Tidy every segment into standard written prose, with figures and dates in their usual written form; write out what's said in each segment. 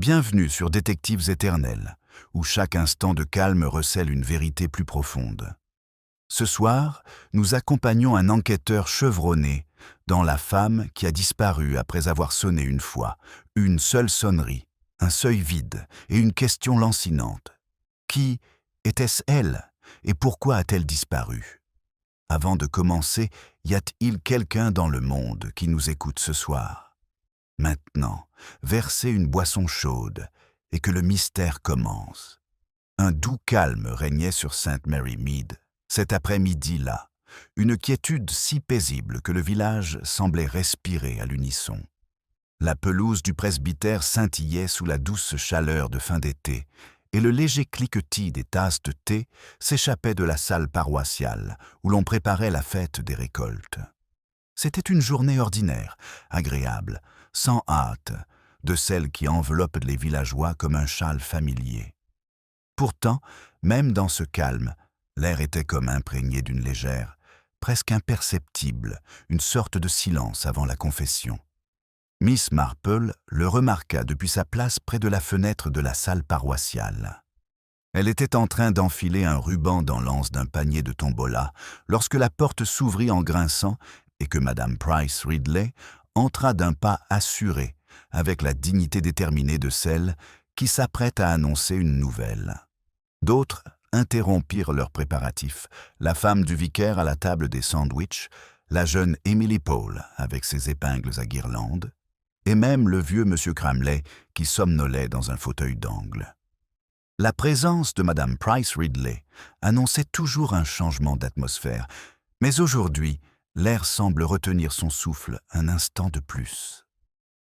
Bienvenue sur Détectives éternels, où chaque instant de calme recèle une vérité plus profonde. Ce soir, nous accompagnons un enquêteur chevronné dans la femme qui a disparu après avoir sonné une fois, une seule sonnerie, un seuil vide et une question lancinante. Qui était-ce elle et pourquoi a-t-elle disparu? Avant de commencer, y a-t-il quelqu'un dans le monde qui nous écoute ce soir? Maintenant, versez une boisson chaude et que le mystère commence. Un doux calme régnait sur St. Mary Mead, cet après-midi-là, une quiétude si paisible que le village semblait respirer à l'unisson. La pelouse du presbytère scintillait sous la douce chaleur de fin d'été, et le léger cliquetis des tasses de thé s'échappait de la salle paroissiale où l'on préparait la fête des récoltes. C'était une journée ordinaire, agréable, sans hâte, de celles qui enveloppent les villageois comme un châle familier. Pourtant, même dans ce calme, l'air était comme imprégné d'une légère, presque imperceptible, une sorte de silence avant la confession. Miss Marple le remarqua depuis sa place près de la fenêtre de la salle paroissiale. Elle était en train d'enfiler un ruban dans l'anse d'un panier de tombola lorsque la porte s'ouvrit en grinçant et que Madame Price Ridley entra d'un pas assuré, avec la dignité déterminée de celle qui s'apprête à annoncer une nouvelle. D'autres interrompirent leurs préparatifs, la femme du vicaire à la table des sandwichs, la jeune Emily Paul avec ses épingles à guirlandes, et même le vieux Monsieur Cramley qui somnolait dans un fauteuil d'angle. La présence de Madame Price Ridley annonçait toujours un changement d'atmosphère, mais aujourd'hui, l'air semble retenir son souffle un instant de plus.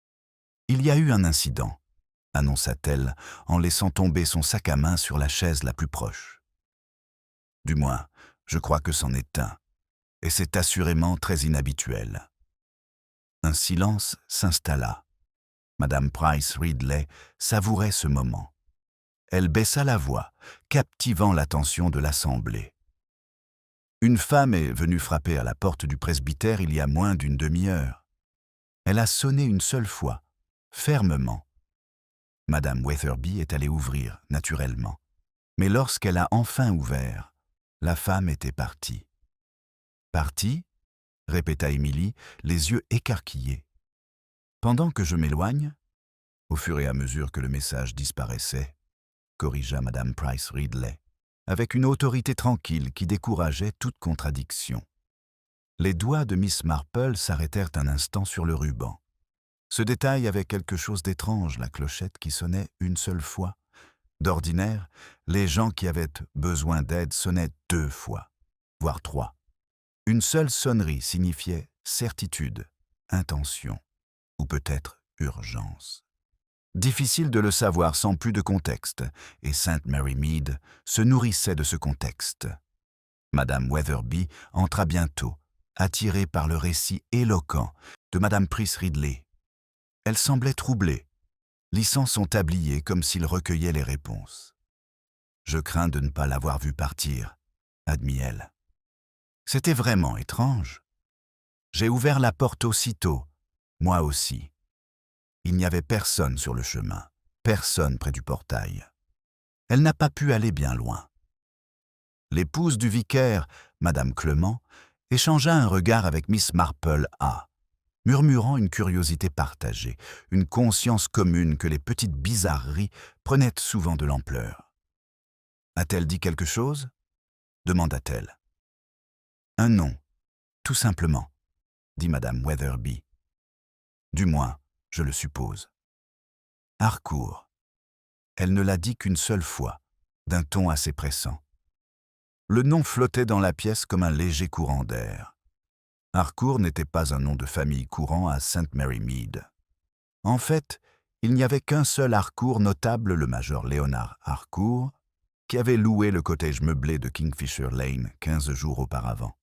« Il y a eu un incident », annonça-t-elle en laissant tomber son sac à main sur la chaise la plus proche. « Du moins, je crois que c'en est un, et c'est assurément très inhabituel. » Un silence s'installa. Madame Price Ridley savourait ce moment. Elle baissa la voix, captivant l'attention de l'assemblée. Une femme est venue frapper à la porte du presbytère il y a moins d'une demi-heure. Elle a sonné une seule fois, fermement. Madame Weatherby est allée ouvrir, naturellement. Mais lorsqu'elle a enfin ouvert, la femme était partie. « Partie ?» répéta Émilie, les yeux écarquillés. Pendant que je m'éloigne, au fur et à mesure que le message disparaissait, corrigea Madame Price Ridley, avec une autorité tranquille qui décourageait toute contradiction. Les doigts de Miss Marple s'arrêtèrent un instant sur le ruban. Ce détail avait quelque chose d'étrange, la clochette qui sonnait une seule fois. D'ordinaire, les gens qui avaient besoin d'aide sonnaient 2 fois, voire 3. Une seule sonnerie signifiait certitude, intention, ou peut-être urgence. Difficile de le savoir sans plus de contexte, et St. Mary Mead se nourrissait de ce contexte. Madame Weatherby entra bientôt, attirée par le récit éloquent de Madame Price Ridley. Elle semblait troublée, lissant son tablier comme s'il recueillait les réponses. « Je crains de ne pas l'avoir vue partir », admit-elle. C'était vraiment étrange. J'ai ouvert la porte aussitôt, moi aussi. Il n'y avait personne sur le chemin, personne près du portail. Elle n'a pas pu aller bien loin. L'épouse du vicaire, Madame Clement, échangea un regard avec Miss Marple murmurant une curiosité partagée, une conscience commune que les petites bizarreries prenaient souvent de l'ampleur. « A-t-elle dit quelque chose ?» demanda-t-elle. « Un nom, tout simplement, » dit Madame Weatherby. « Du moins, je le suppose. »« Harcourt. » Elle ne l'a dit qu'une seule fois, d'un ton assez pressant. Le nom flottait dans la pièce comme un léger courant d'air. Harcourt n'était pas un nom de famille courant à St. Mary Mead. En fait, il n'y avait qu'un seul Harcourt notable, le major Léonard Harcourt, qui avait loué le cottage meublé de Kingfisher Lane 15 jours auparavant.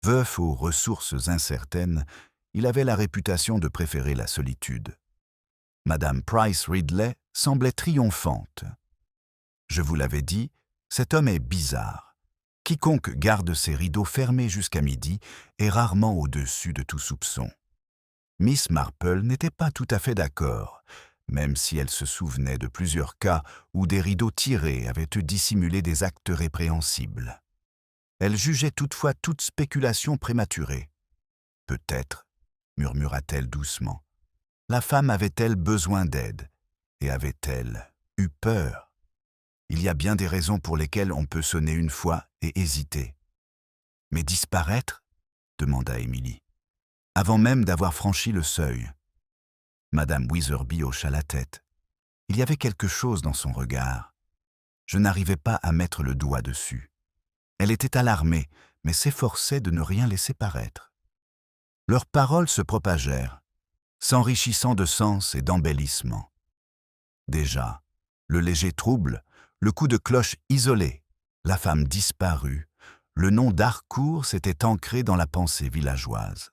Veuf aux ressources incertaines, il avait la réputation de préférer la solitude. Madame Price Ridley semblait triomphante. Je vous l'avais dit, cet homme est bizarre. Quiconque garde ses rideaux fermés jusqu'à midi est rarement au-dessus de tout soupçon. Miss Marple n'était pas tout à fait d'accord. même si elle se souvenait de plusieurs cas où des rideaux tirés avaient dissimulé des actes répréhensibles. Elle jugeait toutefois toute spéculation prématurée. Peut-être, murmura-t-elle doucement, la femme avait-elle besoin d'aide et avait-elle eu peur? Il y a bien des raisons pour lesquelles on peut sonner une fois et hésiter. Mais disparaître? Demanda Émilie, avant même d'avoir franchi le seuil. Madame Witherby hocha la tête. Il y avait quelque chose dans son regard. Je n'arrivais pas à mettre le doigt dessus. Elle était alarmée, mais s'efforçait de ne rien laisser paraître. Leurs paroles se propagèrent, s'enrichissant de sens et d'embellissements. Déjà, le léger trouble, le coup de cloche isolé, la femme disparue, le nom d'Harcourt s'était ancré dans la pensée villageoise.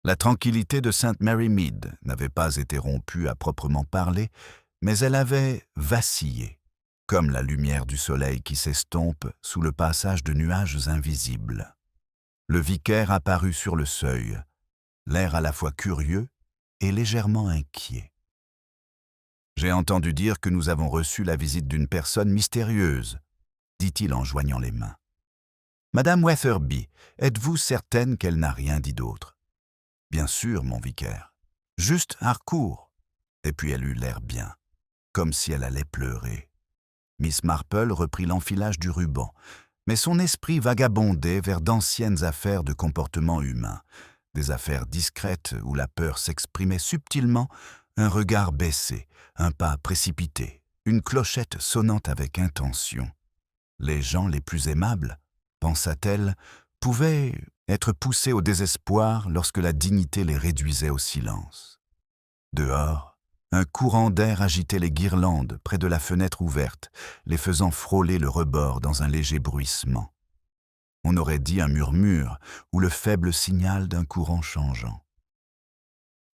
La tranquillité de St. Mary Mead n'avait pas été rompue à proprement parler, mais elle avait vacillé, comme la lumière du soleil qui s'estompe sous le passage de nuages invisibles. Le vicaire apparut sur le seuil, l'air à la fois curieux et légèrement inquiet. « J'ai entendu dire que nous avons reçu la visite d'une personne mystérieuse, » dit-il en joignant les mains. « Madame Wetherby, êtes-vous certaine qu'elle n'a rien dit d'autre? » « Bien sûr, mon vicaire. Juste Harcourt. » Et puis elle eut l'air bien, comme si elle allait pleurer. Miss Marple reprit l'enfilage du ruban, mais son esprit vagabondait vers d'anciennes affaires de comportement humain, des affaires discrètes où la peur s'exprimait subtilement, un regard baissé, un pas précipité, une clochette sonnant avec intention. Les gens les plus aimables, pensa-t-elle, pouvaient être poussés au désespoir lorsque la dignité les réduisait au silence. Dehors, un courant d'air agitait les guirlandes près de la fenêtre ouverte, les faisant frôler le rebord dans un léger bruissement. On aurait dit un murmure ou le faible signal d'un courant changeant.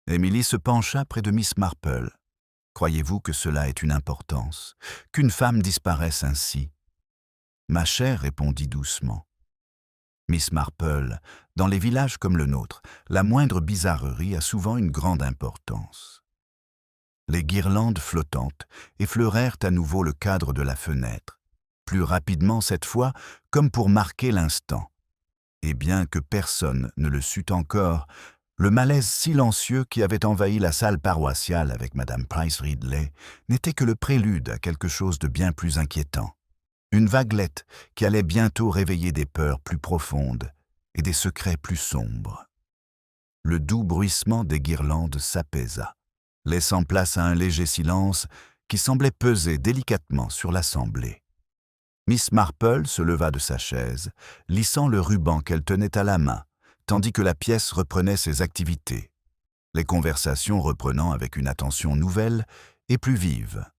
Émilie se pencha près de Miss Marple. « Croyez-vous que cela ait une importance, qu'une femme disparaisse ainsi ?» Ma chère, répondit doucement. Miss Marple, dans les villages comme le nôtre, la moindre bizarrerie a souvent une grande importance. Les guirlandes flottantes effleurèrent à nouveau le cadre de la fenêtre, plus rapidement cette fois, comme pour marquer l'instant. Et bien que personne ne le sût encore, le malaise silencieux qui avait envahi la salle paroissiale avec Madame Price Ridley n'était que le prélude à quelque chose de bien plus inquiétant. Une vaguelette qui allait bientôt réveiller des peurs plus profondes et des secrets plus sombres. Le doux bruissement des guirlandes s'apaisa, laissant place à un léger silence qui semblait peser délicatement sur l'assemblée. Miss Marple se leva de sa chaise, lissant le ruban qu'elle tenait à la main, tandis que la pièce reprenait ses activités, les conversations reprenant avec une attention nouvelle et plus vive.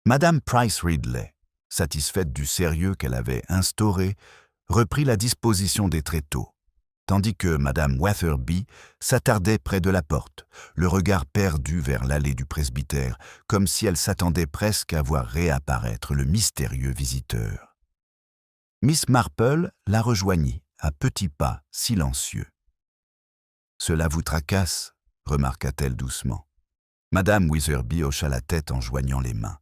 Madame Price Ridley, satisfaite du sérieux qu'elle avait instauré, reprit la disposition des tréteaux, tandis que Madame Wetherby s'attardait près de la porte, le regard perdu vers l'allée du presbytère, comme si elle s'attendait presque à voir réapparaître le mystérieux visiteur. Miss Marple la rejoignit, à petits pas silencieux. « Cela vous tracasse ?» remarqua-t-elle doucement. Madame Witherby hocha la tête en joignant les mains.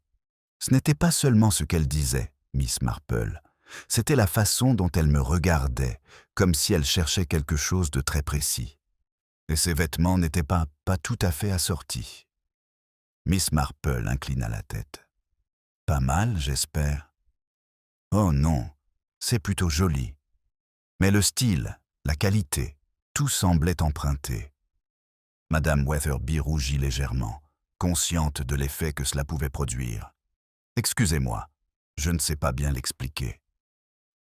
Ce n'était pas seulement ce qu'elle disait, Miss Marple, c'était la façon dont elle me regardait, comme si elle cherchait quelque chose de très précis. Et ses vêtements n'étaient pas tout à fait assortis. Miss Marple inclina la tête. « Pas mal, j'espère. »« Oh non, c'est plutôt joli. Mais le style, la qualité, tout semblait emprunté. » Madame Wetherby rougit légèrement, consciente de l'effet que cela pouvait produire. « Excusez-moi, je ne sais pas bien l'expliquer. »«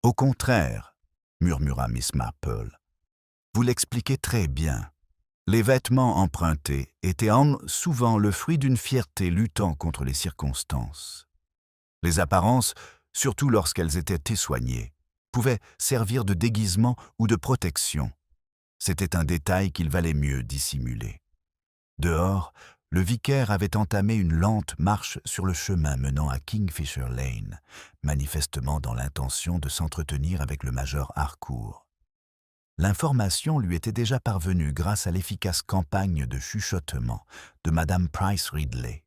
Au contraire, » murmura Miss Marple, « vous l'expliquez très bien. Les vêtements empruntés étaient souvent le fruit d'une fierté luttant contre les circonstances. Les apparences, surtout lorsqu'elles étaient soignées, pouvaient servir de déguisement ou de protection. C'était un détail qu'il valait mieux dissimuler. Dehors, le vicaire avait entamé une lente marche sur le chemin menant à Kingfisher Lane, manifestement dans l'intention de s'entretenir avec le major Harcourt. L'information lui était déjà parvenue grâce à l'efficace campagne de chuchotement de Madame Price Ridley.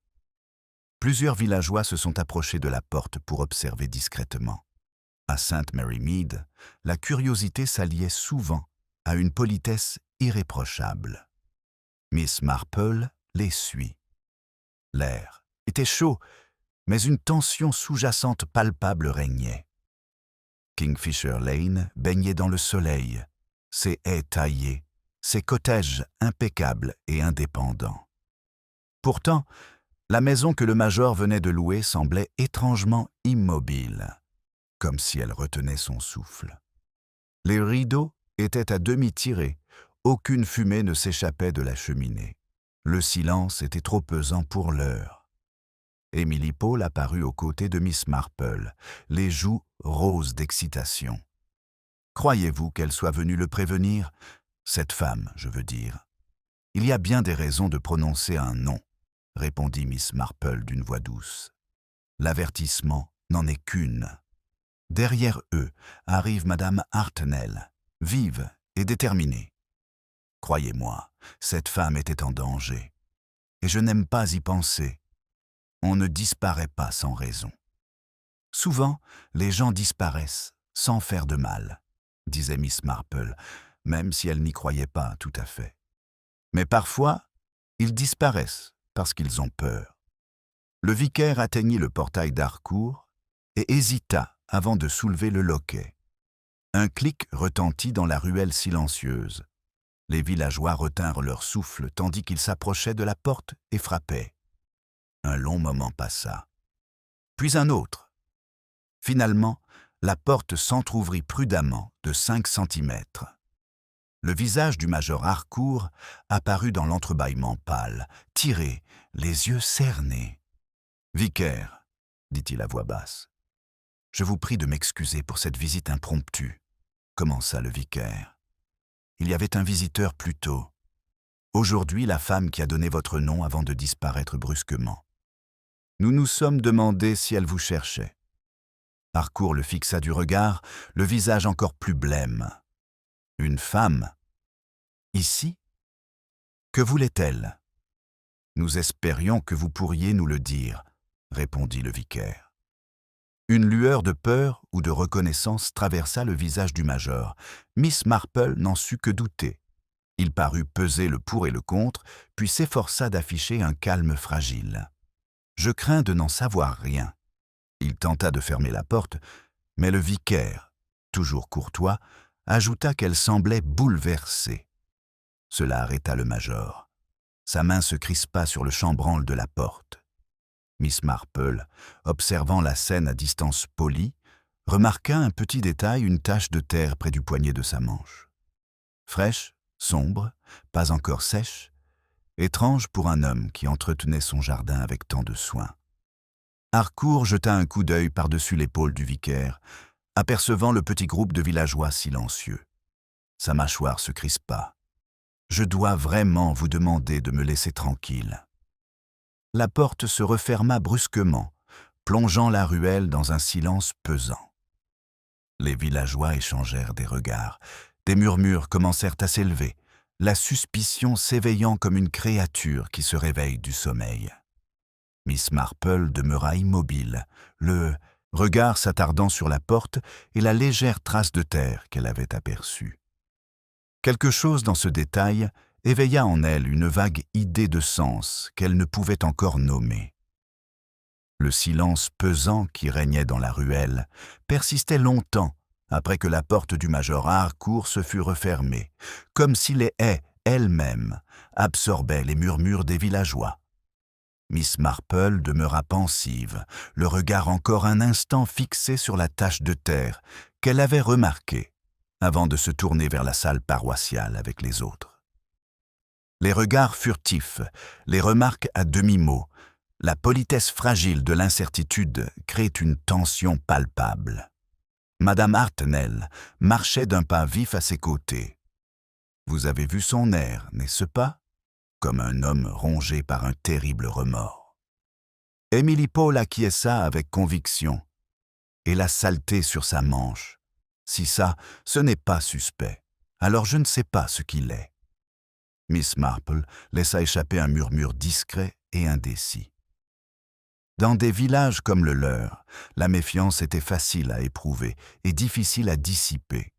Plusieurs villageois se sont approchés de la porte pour observer discrètement. À Sainte Mary Mead, la curiosité s'alliait souvent à une politesse irréprochable. Miss Marple les suit. L'air était chaud, mais une tension sous-jacente palpable régnait. Kingfisher Lane baignait dans le soleil, ses haies taillées, ses cottages impeccables et indépendants. Pourtant, la maison que le major venait de louer semblait étrangement immobile, comme si elle retenait son souffle. Les rideaux étaient à demi tirés, aucune fumée ne s'échappait de la cheminée. Le silence était trop pesant pour l'heure. Emily Paul apparut aux côtés de Miss Marple, les joues roses d'excitation. « Croyez-vous qu'elle soit venue le prévenir ? Cette femme, je veux dire. Il y a bien des raisons de prononcer un nom, » répondit Miss Marple d'une voix douce. « L'avertissement n'en est qu'une. » Derrière eux arrive Madame Hartnell, vive et déterminée. Croyez-moi, cette femme était en danger. Et je n'aime pas y penser. On ne disparaît pas sans raison. Souvent, les gens disparaissent sans faire de mal, disait Miss Marple, même si elle n'y croyait pas tout à fait. Mais parfois, ils disparaissent parce qu'ils ont peur. Le vicaire atteignit le portail d'Harcourt et hésita avant de soulever le loquet. Un clic retentit dans la ruelle silencieuse. Les villageois retinrent leur souffle tandis qu'ils s'approchaient de la porte et frappaient. Un long moment passa. Puis un autre. Finalement, la porte s'entr'ouvrit prudemment de 5 centimètres. Le visage du major Harcourt apparut dans l'entrebâillement pâle, tiré, les yeux cernés. « Vicaire, » dit-il à voix basse, « je vous prie de m'excuser pour cette visite impromptue, » commença le vicaire. « Il y avait un visiteur plus tôt. Aujourd'hui, la femme qui a donné votre nom avant de disparaître brusquement. Nous nous sommes demandé si elle vous cherchait. » Harcourt le fixa du regard, le visage encore plus blême. « Une femme ? Ici ? Que voulait-elle ? » « Nous espérions que vous pourriez nous le dire, » répondit le vicaire. Une lueur de peur ou de reconnaissance traversa le visage du major. Miss Marple n'en sut que douter. Il parut peser le pour et le contre, puis s'efforça d'afficher un calme fragile. « Je crains de n'en savoir rien. » Il tenta de fermer la porte, mais le vicaire, toujours courtois, ajouta qu'elle semblait bouleversée. Cela arrêta le major. Sa main se crispa sur le chambranle de la porte. Miss Marple, observant la scène à distance polie, remarqua un petit détail, une tache de terre près du poignet de sa manche. Fraîche, sombre, pas encore sèche, étrange pour un homme qui entretenait son jardin avec tant de soin. Harcourt jeta un coup d'œil par-dessus l'épaule du vicaire, apercevant le petit groupe de villageois silencieux. Sa mâchoire se crispa. « Je dois vraiment vous demander de me laisser tranquille. » La porte se referma brusquement, plongeant la ruelle dans un silence pesant. Les villageois échangèrent des regards. Des murmures commencèrent à s'élever, la suspicion s'éveillant comme une créature qui se réveille du sommeil. Miss Marple demeura immobile, le regard s'attardant sur la porte et la légère trace de terre qu'elle avait aperçue. Quelque chose dans ce détail éveilla en elle une vague idée de sens qu'elle ne pouvait encore nommer. Le silence pesant qui régnait dans la ruelle persistait longtemps après que la porte du major Harcourt se fût refermée, comme si les haies elles-mêmes absorbaient les murmures des villageois. Miss Marple demeura pensive, le regard encore un instant fixé sur la tache de terre qu'elle avait remarquée, avant de se tourner vers la salle paroissiale avec les autres. Les regards furtifs, les remarques à demi-mot, la politesse fragile de l'incertitude créent une tension palpable. Madame Hartnell marchait d'un pas vif à ses côtés. Vous avez vu son air, n'est-ce pas ? Comme un homme rongé par un terrible remords. Emily Paul acquiesça avec conviction. Et la saleté sur sa manche. Si ça, ce n'est pas suspect. alors je ne sais pas ce qu'il est. Miss Marple laissa échapper un murmure discret et indécis. Dans des villages comme le leur, la méfiance était facile à éprouver et difficile à dissiper.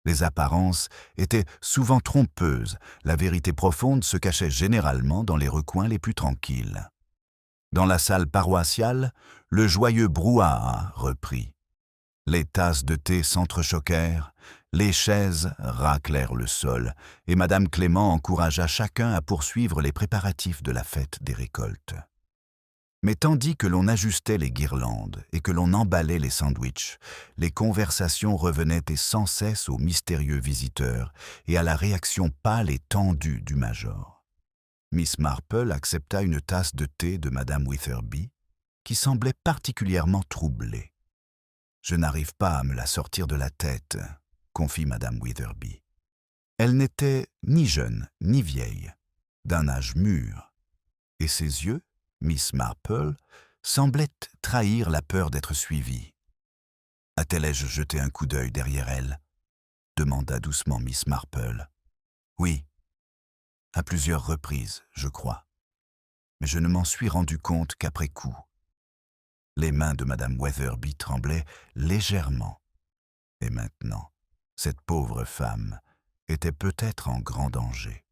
Les apparences étaient souvent trompeuses, la vérité profonde se cachait généralement dans les recoins les plus tranquilles. Dans la salle paroissiale, le joyeux brouhaha reprit. Les tasses de thé s'entrechoquèrent, les chaises raclèrent le sol, et Madame Clément encouragea chacun à poursuivre les préparatifs de la fête des récoltes. Mais tandis que l'on ajustait les guirlandes et que l'on emballait les sandwichs, les conversations revenaient et sans cesse aux mystérieux visiteurs et à la réaction pâle et tendue du major. Miss Marple accepta une tasse de thé de Madame Witherby, qui semblait particulièrement troublée. « Je n'arrive pas à me la sortir de la tête », confie Madame Witherby. Elle n'était ni jeune ni vieille, d'un âge mûr, et ses yeux, Miss Marple, semblait trahir la peur d'être suivie. « A-t-elle jeté un coup d'œil derrière elle ?» demanda doucement Miss Marple. « Oui, à plusieurs reprises, je crois. Mais je ne m'en suis rendu compte qu'après coup. » Les mains de Madame Witherby tremblaient légèrement. Et maintenant, cette pauvre femme était peut-être en grand danger.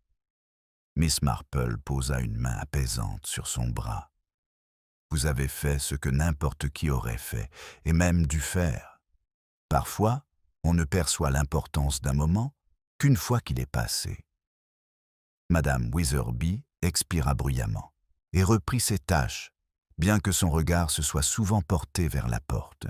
Miss Marple posa une main apaisante sur son bras. « Vous avez fait ce que n'importe qui aurait fait, et même dû faire. Parfois, on ne perçoit l'importance d'un moment qu'une fois qu'il est passé. » Madame Witherby expira bruyamment et reprit ses tâches, bien que son regard se soit souvent porté vers la porte.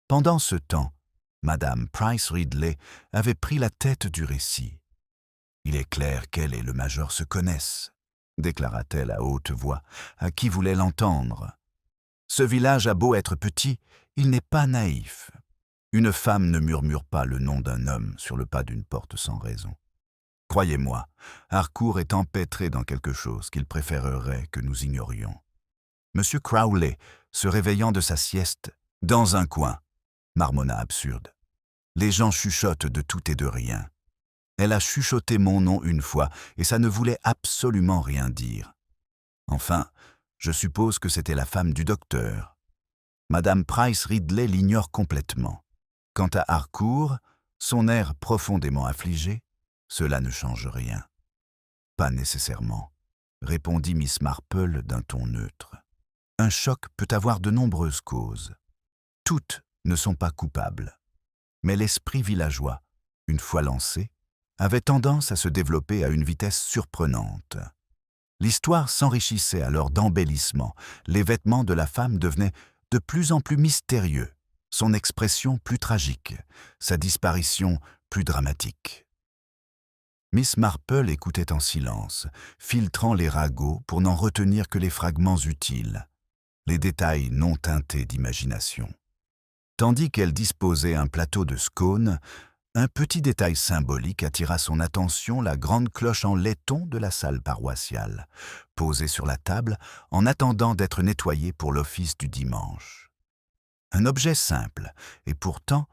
Pendant ce temps, Madame Price Ridley avait pris la tête du récit. « Il est clair qu'elle et le major se connaissent, » déclara-t-elle à haute voix, à qui voulait l'entendre. « Ce village a beau être petit, il n'est pas naïf. Une femme ne murmure pas le nom d'un homme sur le pas d'une porte sans raison. Croyez-moi, Harcourt est empêtré dans quelque chose qu'il préférerait que nous ignorions. Monsieur Crowley, se réveillant de sa sieste, dans un coin, marmonna absurde. Les gens chuchotent de tout et de rien. Elle a chuchoté mon nom une fois, et ça ne voulait absolument rien dire. Enfin, je suppose que c'était la femme du docteur. Madame Price Ridley l'ignore complètement. Quant à Harcourt, son air profondément affligé, cela ne change rien. Pas nécessairement, répondit Miss Marple d'un ton neutre. Un choc peut avoir de nombreuses causes. Toutes ne sont pas coupables. Mais l'esprit villageois, une fois lancé, avait tendance à se développer à une vitesse surprenante. L'histoire s'enrichissait alors d'embellissements, les vêtements de la femme devenaient de plus en plus mystérieux, son expression plus tragique, sa disparition plus dramatique. Miss Marple écoutait en silence, filtrant les ragots pour n'en retenir que les fragments utiles, les détails non teintés d'imagination. Tandis qu'elle disposait un plateau de scones, un petit détail symbolique attira son attention, la grande cloche en laiton de la salle paroissiale, posée sur la table en attendant d'être nettoyée pour l'office du dimanche. Un objet simple, et pourtant,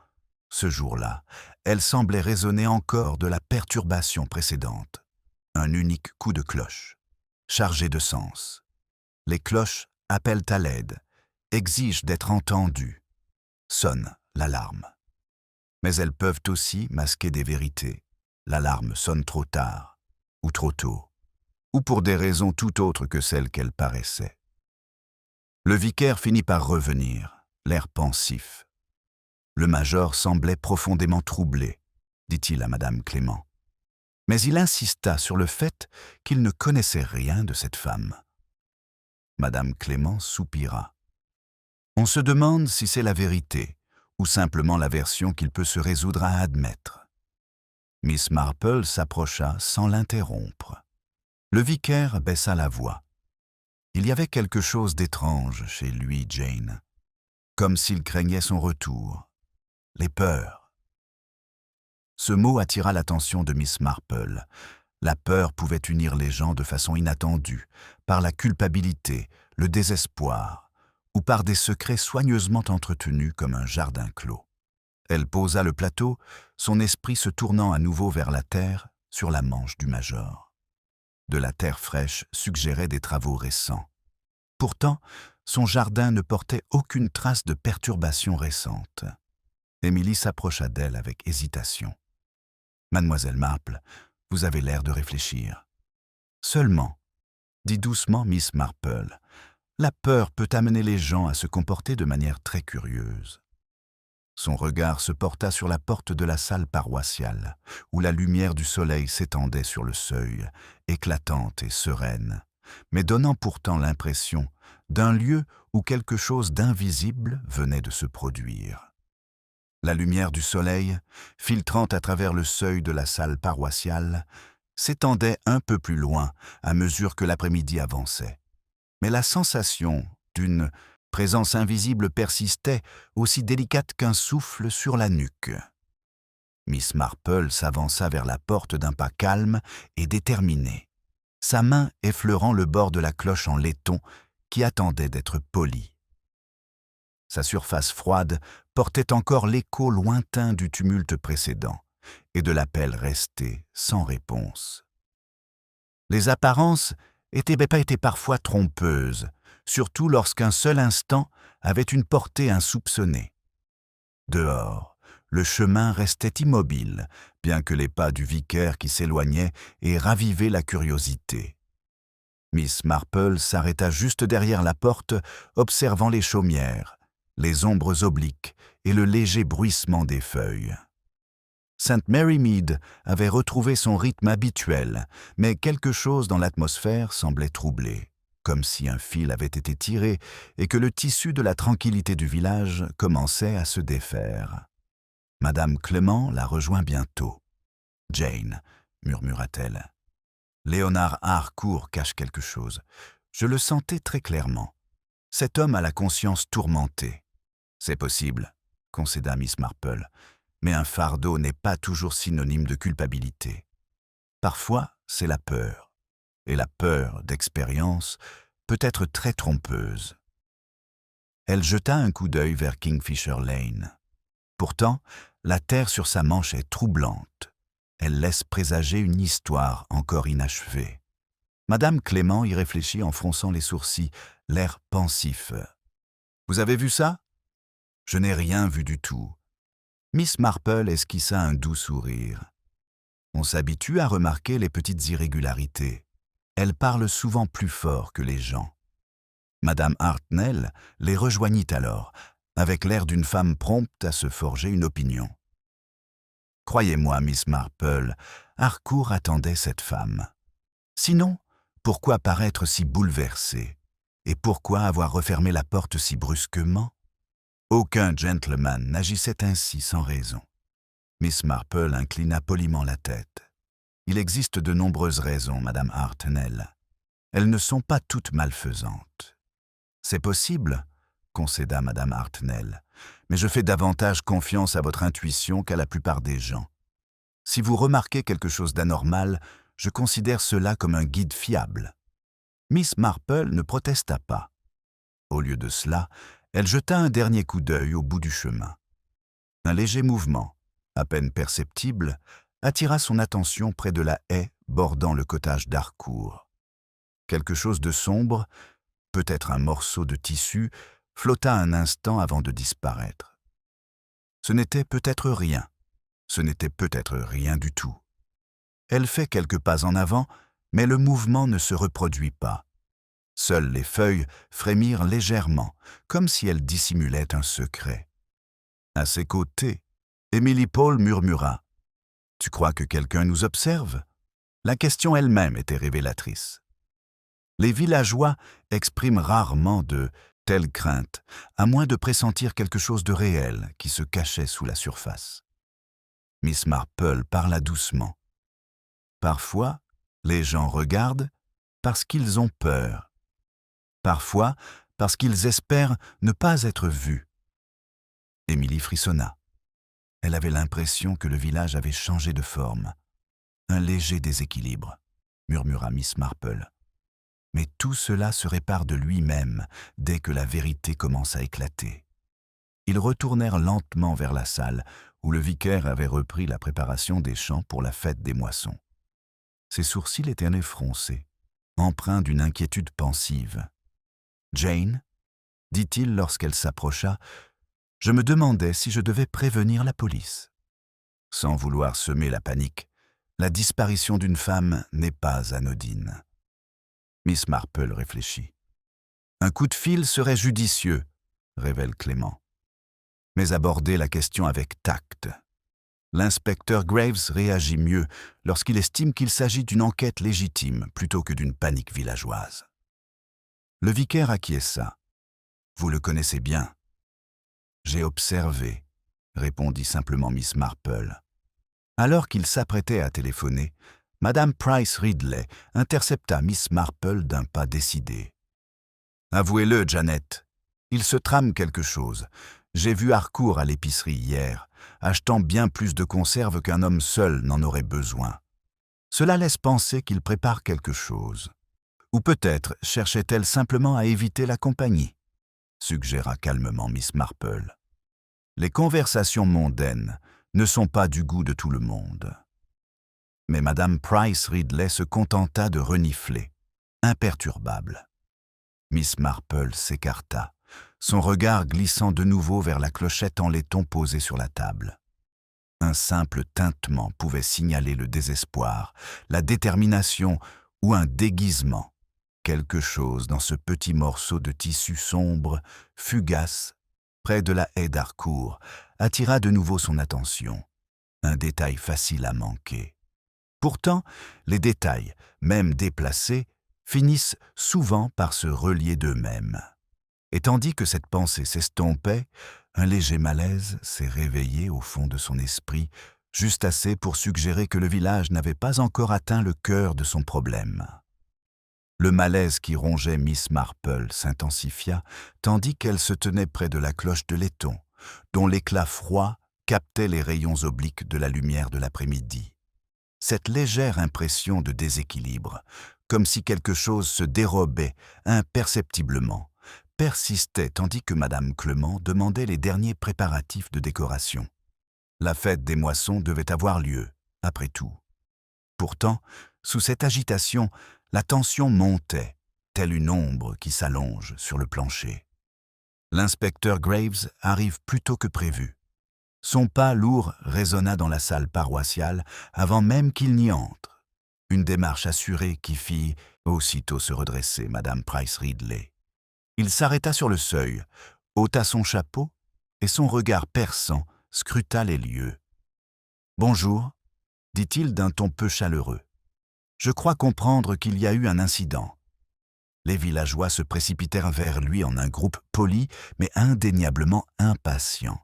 ce jour-là, elle semblait résonner encore de la perturbation précédente. Un unique coup de cloche, chargé de sens. Les cloches appellent à l'aide, exigent d'être entendues. Sonne l'alarme. Mais elles peuvent aussi masquer des vérités. L'alarme sonne trop tard, ou trop tôt, ou pour des raisons tout autres que celles qu'elle paraissait. Le vicaire finit par revenir, l'air pensif. Le major semblait profondément troublé, dit-il à Madame Clément. Mais il insista sur le fait qu'il ne connaissait rien de cette femme. Madame Clément soupira. On se demande si c'est la vérité, ou simplement la version qu'il peut se résoudre à admettre. Miss Marple s'approcha sans l'interrompre. Le vicaire baissa la voix. Il y avait quelque chose d'étrange chez lui, Jane, comme s'il craignait son retour. Les peurs. Ce mot attira l'attention de Miss Marple. La peur pouvait unir les gens de façon inattendue, par la culpabilité, le désespoir, ou par des secrets soigneusement entretenus comme un jardin clos. Elle posa le plateau, son esprit se tournant à nouveau vers la terre sur la manche du major. De la terre fraîche suggérait des travaux récents. Pourtant, son jardin ne portait aucune trace de perturbation récente. Émilie s'approcha d'elle avec hésitation. « Mademoiselle Marple, vous avez l'air de réfléchir. »« Seulement, » dit doucement Miss Marple, « la peur peut amener les gens à se comporter de manière très curieuse. » Son regard se porta sur la porte de la salle paroissiale, où la lumière du soleil s'étendait sur le seuil, éclatante et sereine, mais donnant pourtant l'impression d'un lieu où quelque chose d'invisible venait de se produire. La lumière du soleil, filtrant à travers le seuil de la salle paroissiale, s'étendait un peu plus loin à mesure que l'après-midi avançait. Mais la sensation d'une présence invisible persistait, aussi délicate qu'un souffle sur la nuque. Miss Marple s'avança vers la porte d'un pas calme et déterminé, sa main effleurant le bord de la cloche en laiton qui attendait d'être polie. Sa surface froide portait encore l'écho lointain du tumulte précédent et de l'appel resté sans réponse. Les apparences étaient parfois trompeuses, surtout lorsqu'un seul instant avait une portée insoupçonnée. Dehors, le chemin restait immobile, bien que les pas du vicaire qui s'éloignait aient ravivé la curiosité. Miss Marple s'arrêta juste derrière la porte, observant les chaumières, les ombres obliques et le léger bruissement des feuilles. St. Mary Mead avait retrouvé son rythme habituel, mais quelque chose dans l'atmosphère semblait troublé, comme si un fil avait été tiré et que le tissu de la tranquillité du village commençait à se défaire. Madame Clément la rejoint bientôt. « Jane, » murmura-t-elle. « Léonard Harcourt cache quelque chose. Je le sentais très clairement. Cet homme a la conscience tourmentée. »« C'est possible, » concéda Miss Marple. « Mais un fardeau n'est pas toujours synonyme de culpabilité. Parfois, c'est la peur. Et la peur d'expérience peut être très trompeuse. » Elle jeta un coup d'œil vers Kingfisher Lane. Pourtant, la terre sur sa manche est troublante. Elle laisse présager une histoire encore inachevée. Madame Clément y réfléchit en fronçant les sourcils, l'air pensif. « Vous avez vu ça ?»« Je n'ai rien vu du tout. » Miss Marple esquissa un doux sourire. On s'habitue à remarquer les petites irrégularités. Elles parlent souvent plus fort que les gens. Madame Hartnell les rejoignit alors, avec l'air d'une femme prompte à se forger une opinion. Croyez-moi, Miss Marple, Harcourt attendait cette femme. Sinon, pourquoi paraître si bouleversée? Et pourquoi avoir refermé la porte si brusquement? Aucun gentleman n'agissait ainsi sans raison. Miss Marple inclina poliment la tête. Il existe de nombreuses raisons, Madame Hartnell. Elles ne sont pas toutes malfaisantes. C'est possible, concéda Madame Hartnell, mais je fais davantage confiance à votre intuition qu'à la plupart des gens. Si vous remarquez quelque chose d'anormal, je considère cela comme un guide fiable. Miss Marple ne protesta pas. Au lieu de cela, elle jeta un dernier coup d'œil au bout du chemin. Un léger mouvement, à peine perceptible, attira son attention près de la haie bordant le cottage d'Harcourt. Quelque chose de sombre, peut-être un morceau de tissu, flotta un instant avant de disparaître. Ce n'était peut-être rien, ce n'était peut-être rien du tout. Elle fait quelques pas en avant, mais le mouvement ne se reproduit pas. Seules les feuilles frémirent légèrement, comme si elles dissimulaient un secret. À ses côtés, Emily Paul murmura « Tu crois que quelqu'un nous observe ?» La question elle-même était révélatrice. Les villageois expriment rarement de telles craintes, à moins de pressentir quelque chose de réel qui se cachait sous la surface. Miss Marple parla doucement. Parfois, les gens regardent parce qu'ils ont peur. Parfois, parce qu'ils espèrent ne pas être vus. Émilie frissonna. Elle avait l'impression que le village avait changé de forme. Un léger déséquilibre, murmura Miss Marple. Mais tout cela se répare de lui-même dès que la vérité commence à éclater. Ils retournèrent lentement vers la salle où le vicaire avait repris la préparation des chants pour la fête des moissons. Ses sourcils étaient froncés, empreints d'une inquiétude pensive. « Jane ?» dit-il lorsqu'elle s'approcha, « je me demandais si je devais prévenir la police. » Sans vouloir semer la panique, la disparition d'une femme n'est pas anodine. Miss Marple réfléchit. « Un coup de fil serait judicieux, » révèle Clément. Mais aborder la question avec tact. L'inspecteur Graves réagit mieux lorsqu'il estime qu'il s'agit d'une enquête légitime plutôt que d'une panique villageoise. Le vicaire acquiesça. « Vous le connaissez bien. »« J'ai observé, » répondit simplement Miss Marple. Alors qu'il s'apprêtait à téléphoner, Madame Price Ridley intercepta Miss Marple d'un pas décidé. « Avouez-le, Janet, il se trame quelque chose. J'ai vu Harcourt à l'épicerie hier, achetant bien plus de conserves qu'un homme seul n'en aurait besoin. Cela laisse penser qu'il prépare quelque chose. Ou peut-être cherchait-elle simplement à éviter la compagnie, suggéra calmement Miss Marple. Les conversations mondaines ne sont pas du goût de tout le monde. Mais Madame Price Ridley se contenta de renifler, imperturbable. Miss Marple s'écarta, son regard glissant de nouveau vers la clochette en laiton posée sur la table. Un simple tintement pouvait signaler le désespoir, la détermination ou un déguisement. Quelque chose dans ce petit morceau de tissu sombre, fugace, près de la haie d'Harcourt, attira de nouveau son attention. Un détail facile à manquer. Pourtant, les détails, même déplacés, finissent souvent par se relier d'eux-mêmes. Et tandis que cette pensée s'estompait, un léger malaise s'est réveillé au fond de son esprit, juste assez pour suggérer que le village n'avait pas encore atteint le cœur de son problème. Le malaise qui rongeait Miss Marple s'intensifia, tandis qu'elle se tenait près de la cloche de laiton, dont l'éclat froid captait les rayons obliques de la lumière de l'après-midi. Cette légère impression de déséquilibre, comme si quelque chose se dérobait imperceptiblement, persistait tandis que Madame Clément demandait les derniers préparatifs de décoration. La fête des moissons devait avoir lieu, après tout. Pourtant, sous cette agitation, la tension montait, telle une ombre qui s'allonge sur le plancher. L'inspecteur Graves arrive plus tôt que prévu. Son pas lourd résonna dans la salle paroissiale avant même qu'il n'y entre. Une démarche assurée qui fit aussitôt se redresser Madame Price Ridley. Il s'arrêta sur le seuil, ôta son chapeau et son regard perçant scruta les lieux. « Bonjour », dit-il d'un ton peu chaleureux. « Je crois comprendre qu'il y a eu un incident. » Les villageois se précipitèrent vers lui en un groupe poli, mais indéniablement impatient.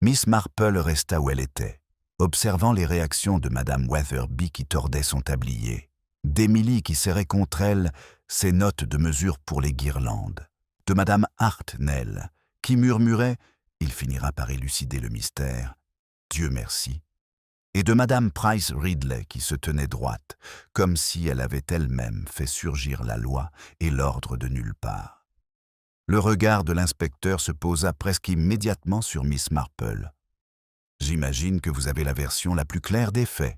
Miss Marple resta où elle était, observant les réactions de Madame Weatherby qui tordait son tablier, d'Émilie qui serrait contre elle ses notes de mesure pour les guirlandes, de Madame Hartnell qui murmurait « Il finira par élucider le mystère, Dieu merci », et de Madame Price Ridley qui se tenait droite, comme si elle avait elle-même fait surgir la loi et l'ordre de nulle part. Le regard de l'inspecteur se posa presque immédiatement sur Miss Marple. « J'imagine que vous avez la version la plus claire des faits. »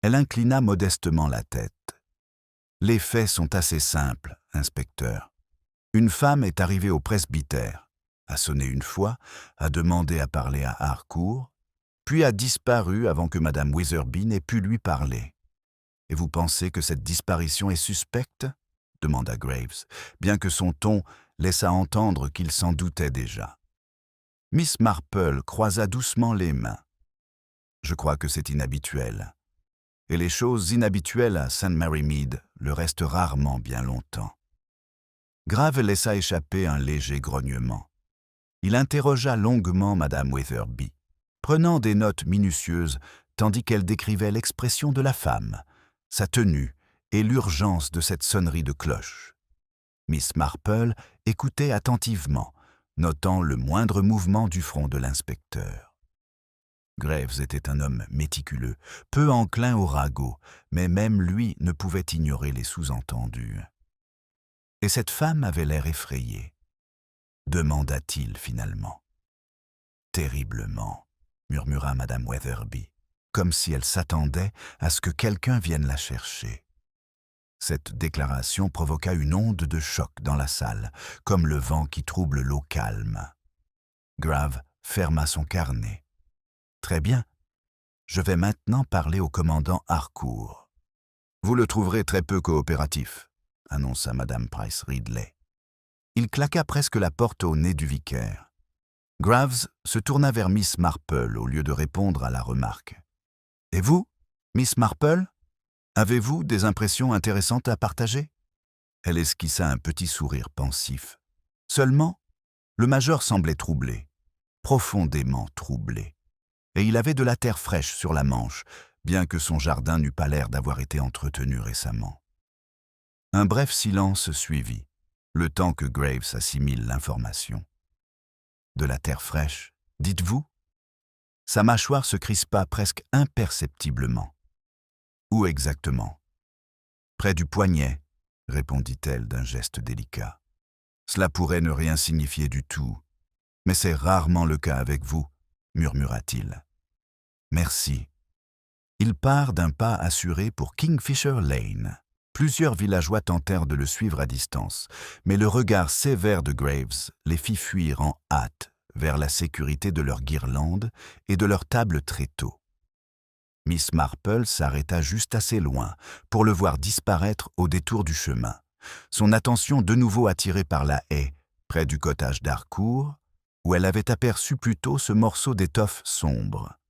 Elle inclina modestement la tête. « Les faits sont assez simples, inspecteur. Une femme est arrivée au presbytère, a sonné une fois, a demandé à parler à Harcourt, puis a disparu avant que Madame Weatherby n'ait pu lui parler. Et vous pensez que cette disparition est suspecte ?» demanda Graves, bien que son ton laissa entendre qu'il s'en doutait déjà. Miss Marple croisa doucement les mains. « Je crois que c'est inhabituel. Et les choses inhabituelles à St. Mary Mead le restent rarement bien longtemps. » Grave laissa échapper un léger grognement. Il interrogea longuement Madame Weatherby, prenant des notes minutieuses tandis qu'elle décrivait l'expression de la femme, sa tenue et l'urgence de cette sonnerie de cloche. Miss Marple écoutait attentivement, notant le moindre mouvement du front de l'inspecteur. Graves était un homme méticuleux, peu enclin au ragot, mais même lui ne pouvait ignorer les sous-entendus. « Et cette femme avait l'air effrayée. » demanda-t-il finalement. terriblement, murmura Madame Weatherby, comme si elle s'attendait à ce que quelqu'un vienne la chercher. Cette déclaration provoqua une onde de choc dans la salle, comme le vent qui trouble l'eau calme. Grave ferma son carnet. « Très bien, je vais maintenant parler au commandant Harcourt. »« Vous le trouverez très peu coopératif, » annonça Madame Price Ridley. Il claqua presque la porte au nez du vicaire. Graves se tourna vers Miss Marple au lieu de répondre à la remarque. « Et vous, Miss Marple, avez-vous des impressions intéressantes à partager ?» Elle esquissa un petit sourire pensif. Seulement, le major semblait troublé, profondément troublé. Et il avait de la terre fraîche sur la manche, bien que son jardin n'eût pas l'air d'avoir été entretenu récemment. Un bref silence suivit, le temps que Graves assimile l'information. « De la terre fraîche, dites-vous » Sa mâchoire se crispa presque imperceptiblement. « Où exactement ?»« Près du poignet, » répondit-elle d'un geste délicat. « Cela pourrait ne rien signifier du tout, mais c'est rarement le cas avec vous, » murmura-t-il. « Merci. » Il part d'un pas assuré pour Kingfisher Lane. Plusieurs villageois tentèrent de le suivre à distance, mais le regard sévère de Graves les fit fuir en hâte vers la sécurité de leurs guirlandes et de leur table tréteaux. Miss Marple s'arrêta juste assez loin pour le voir disparaître au détour du chemin, son attention de nouveau attirée par la haie, près du cottage d'Harcourt, où elle avait aperçu plus tôt ce morceau d'étoffe sombre.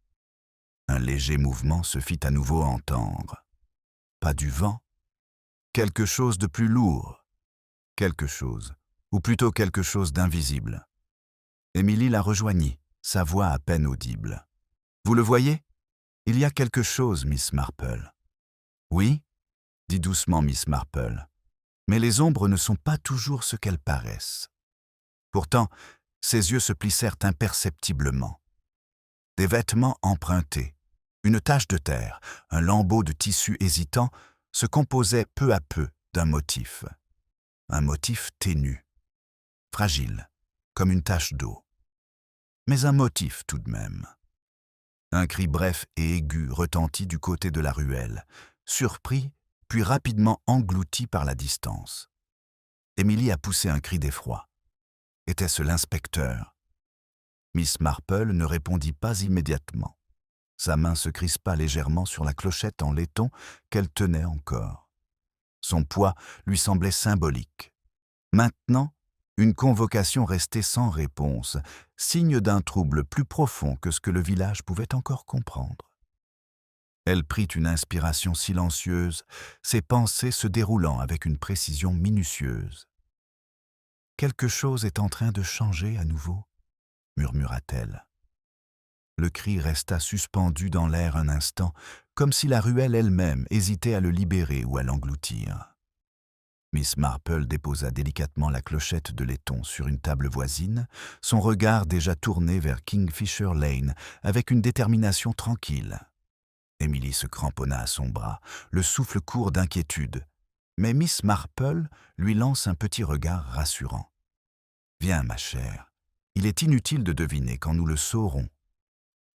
Un léger mouvement se fit à nouveau entendre. Pas du vent, quelque chose de plus lourd, quelque chose, ou plutôt quelque chose d'invisible. Émilie la rejoignit, sa voix à peine audible. « Vous le voyez ? Il y a quelque chose, Miss Marple. »« Oui, » dit doucement Miss Marple, « mais les ombres ne sont pas toujours ce qu'elles paraissent. » Pourtant, ses yeux se plissèrent imperceptiblement. Des vêtements empruntés, une tache de terre, un lambeau de tissu hésitant se composaient peu à peu d'un motif. Un motif ténu, fragile, comme une tache d'eau. Mais un motif tout de même. Un cri bref et aigu retentit du côté de la ruelle, surpris, puis rapidement englouti par la distance. Émilie a poussé un cri d'effroi. Était-ce l'inspecteur? Miss Marple ne répondit pas immédiatement. Sa main se crispa légèrement sur la clochette en laiton qu'elle tenait encore. Son poids lui semblait symbolique. Maintenant, une convocation restait sans réponse, signe d'un trouble plus profond que ce que le village pouvait encore comprendre. Elle prit une inspiration silencieuse, ses pensées se déroulant avec une précision minutieuse. « Quelque chose est en train de changer à nouveau, » murmura-t-elle. Le cri resta suspendu dans l'air un instant, comme si la ruelle elle-même hésitait à le libérer ou à l'engloutir. Miss Marple déposa délicatement la clochette de laiton sur une table voisine, son regard déjà tourné vers Kingfisher Lane avec une détermination tranquille. Émilie se cramponna à son bras, le souffle court d'inquiétude, mais Miss Marple lui lance un petit regard rassurant. « Viens, ma chère, il est inutile de deviner quand nous le saurons. »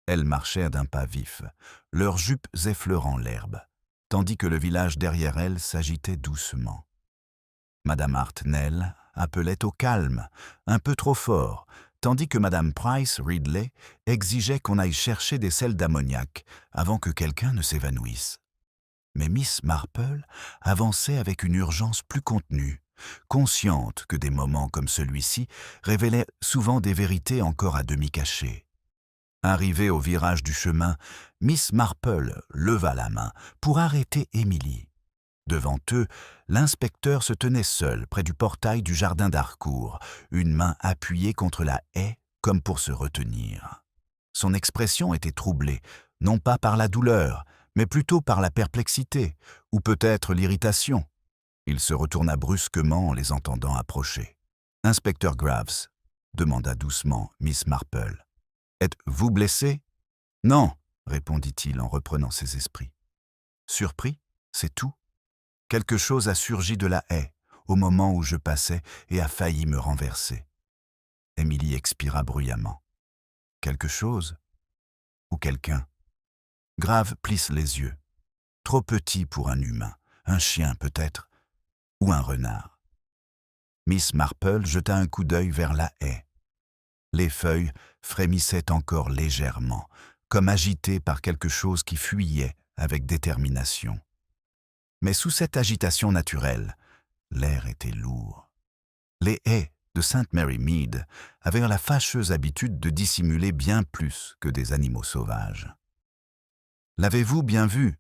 Elles marchèrent d'un pas vif, leurs jupes effleurant l'herbe, tandis que le village derrière elles s'agitait doucement. Madame Hartnell appelait au calme, un peu trop fort, tandis que Madame Price Ridley exigeait qu'on aille chercher des sels d'ammoniac avant que quelqu'un ne s'évanouisse. Mais Miss Marple avançait avec une urgence plus contenue, consciente que des moments comme celui-ci révélaient souvent des vérités encore à demi cachées. Arrivée au virage du chemin, Miss Marple leva la main pour arrêter Émilie. Devant eux, l'inspecteur se tenait seul près du portail du jardin d'Harcourt, une main appuyée contre la haie comme pour se retenir. Son expression était troublée, non pas par la douleur, mais plutôt par la perplexité, ou peut-être l'irritation. Il se retourna brusquement en les entendant approcher. « Inspecteur Graves » demanda doucement Miss Marple. « Êtes-vous blessé ?»« Non » répondit-il en reprenant ses esprits. Surpris, c'est tout. Quelque chose a surgi de la haie au moment où je passais et a failli me renverser. Émilie expira bruyamment. « Quelque chose ou quelqu'un. Grave plisse les yeux. Trop petit pour un humain, un chien peut-être, ou un renard. Miss Marple jeta un coup d'œil vers la haie. Les feuilles frémissaient encore légèrement, comme agitées par quelque chose qui fuyait avec détermination. Mais sous cette agitation naturelle, l'air était lourd. Les haies de St. Mary Mead avaient la fâcheuse habitude de dissimuler bien plus que des animaux sauvages. « L'avez-vous bien vu ?»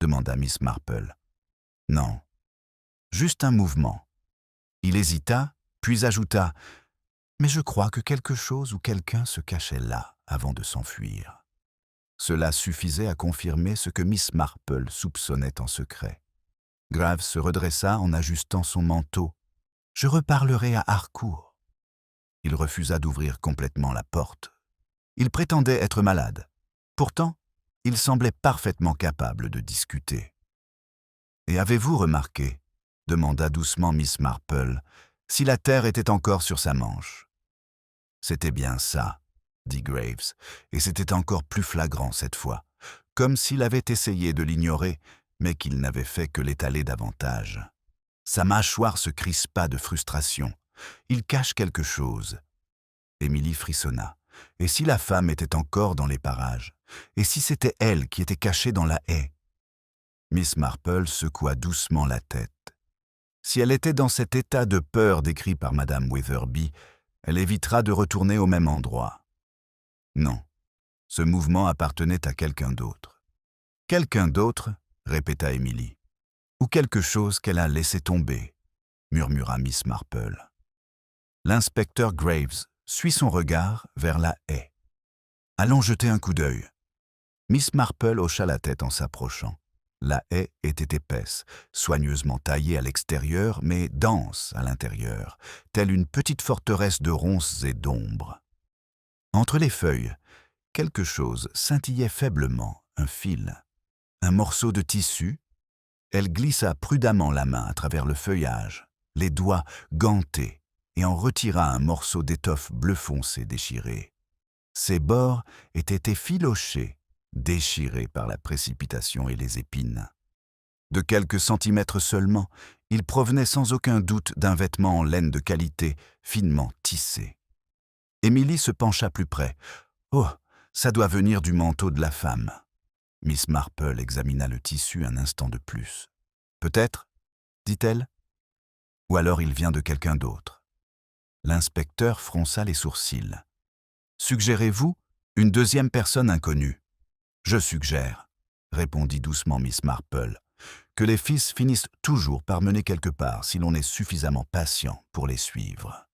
demanda Miss Marple. « Non. Juste un mouvement. » Il hésita, puis ajouta « Mais je crois que quelque chose ou quelqu'un se cachait là avant de s'enfuir. » Cela suffisait à confirmer ce que Miss Marple soupçonnait en secret. Graves se redressa en ajustant son manteau. « Je reparlerai à Harcourt. » Il refusa d'ouvrir complètement la porte. Il prétendait être malade. Pourtant, il semblait parfaitement capable de discuter. « Et avez-vous remarqué, » demanda doucement Miss Marple, « si la terre était encore sur sa manche ?»« C'était bien ça, » dit Graves, et c'était encore plus flagrant cette fois, comme s'il avait essayé de l'ignorer, mais qu'il n'avait fait que l'étaler davantage. Sa mâchoire se crispa de frustration. Il cache quelque chose. Émilie frissonna. Et si la femme était encore dans les parages? Et si c'était elle qui était cachée dans la haie? Miss Marple secoua doucement la tête. Si elle était dans cet état de peur décrit par Madame Witherby, elle évitera de retourner au même endroit. Non, ce mouvement appartenait à quelqu'un d'autre. « Quelqu'un d'autre ?» répéta Émilie. « Ou quelque chose qu'elle a laissé tomber » murmura Miss Marple. L'inspecteur Graves suit son regard vers la haie. « Allons jeter un coup d'œil. » Miss Marple hocha la tête en s'approchant. La haie était épaisse, soigneusement taillée à l'extérieur, mais dense à l'intérieur, telle une petite forteresse de ronces et d'ombre. Entre les feuilles, quelque chose scintillait faiblement, un fil, un morceau de tissu. Elle glissa prudemment la main à travers le feuillage, les doigts gantés, et en retira un morceau d'étoffe bleu foncé déchiré. Ses bords étaient effilochés, déchirés par la précipitation et les épines. De quelques centimètres seulement, il provenait sans aucun doute d'un vêtement en laine de qualité, finement tissé. Émilie se pencha plus près. « Oh, ça doit venir du manteau de la femme. » Miss Marple examina le tissu un instant de plus. « Peut-être, dit-elle. Ou alors il vient de quelqu'un d'autre. » L'inspecteur fronça les sourcils. « Suggérez-vous une deuxième personne inconnue ?»« Je suggère, » répondit doucement Miss Marple, « que les fils finissent toujours par mener quelque part si l'on est suffisamment patient pour les suivre. »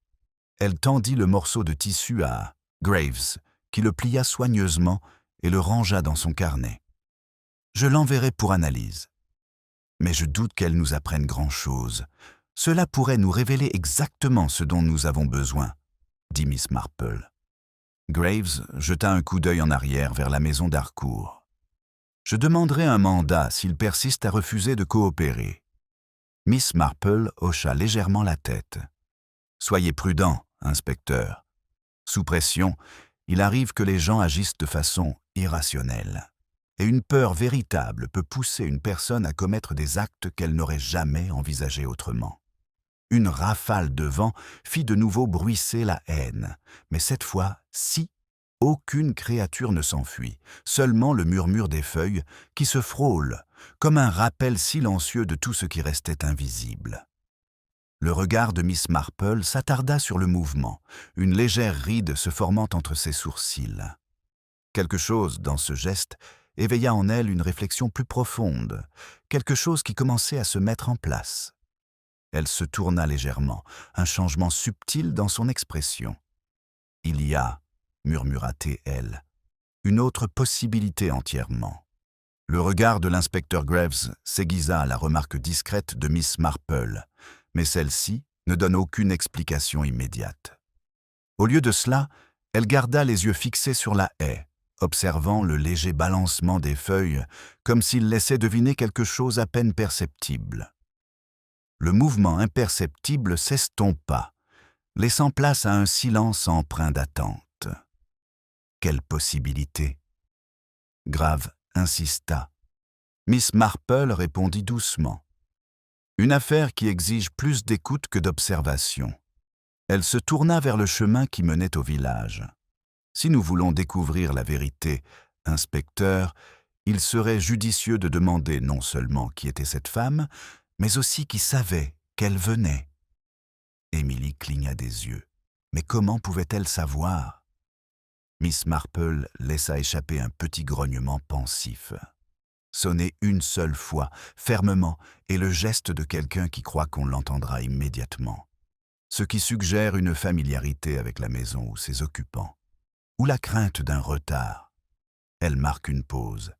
Elle tendit le morceau de tissu à Graves, qui le plia soigneusement et le rangea dans son carnet. « Je l'enverrai pour analyse. Mais je doute qu'elle nous apprenne grand-chose. Cela pourrait nous révéler exactement ce dont nous avons besoin, » dit Miss Marple. Graves jeta un coup d'œil en arrière vers la maison d'Harcourt. « Je demanderai un mandat s'il persiste à refuser de coopérer. » Miss Marple hocha légèrement la tête. « Soyez prudent, inspecteur. Sous pression, il arrive que les gens agissent de façon irrationnelle. Et une peur véritable peut pousser une personne à commettre des actes qu'elle n'aurait jamais envisagés autrement. » Une rafale de vent fit de nouveau bruisser la haine, mais cette fois-ci, aucune créature ne s'enfuit, seulement le murmure des feuilles qui se frôlent, comme un rappel silencieux de tout ce qui restait invisible. Le regard de Miss Marple s'attarda sur le mouvement, une légère ride se formant entre ses sourcils. Quelque chose dans ce geste éveilla en elle une réflexion plus profonde, quelque chose qui commençait à se mettre en place. Elle se tourna légèrement, un changement subtil dans son expression. « Il y a, » murmura-t-elle, « une autre possibilité entièrement. » Le regard de l'inspecteur Graves s'aiguisa à la remarque discrète de Miss Marple, mais celle-ci ne donne aucune explication immédiate. Au lieu de cela, elle garda les yeux fixés sur la haie, observant le léger balancement des feuilles, comme s'il laissait deviner quelque chose à peine perceptible. Le mouvement imperceptible s'estompa, laissant place à un silence empreint d'attente. Quelle possibilité! Grave insista. Miss Marple répondit doucement. Une affaire qui exige plus d'écoute que d'observation. Elle se tourna vers le chemin qui menait au village. Si nous voulons découvrir la vérité, inspecteur, il serait judicieux de demander non seulement qui était cette femme, mais aussi qui savait qu'elle venait. Émilie cligna des yeux. Mais comment pouvait-elle savoir? Miss Marple laissa échapper un petit grognement pensif. Sonner une seule fois, fermement, est le geste de quelqu'un qui croit qu'on l'entendra immédiatement. Ce qui suggère une familiarité avec la maison ou ses occupants, ou la crainte d'un retard. Elle marque une pause.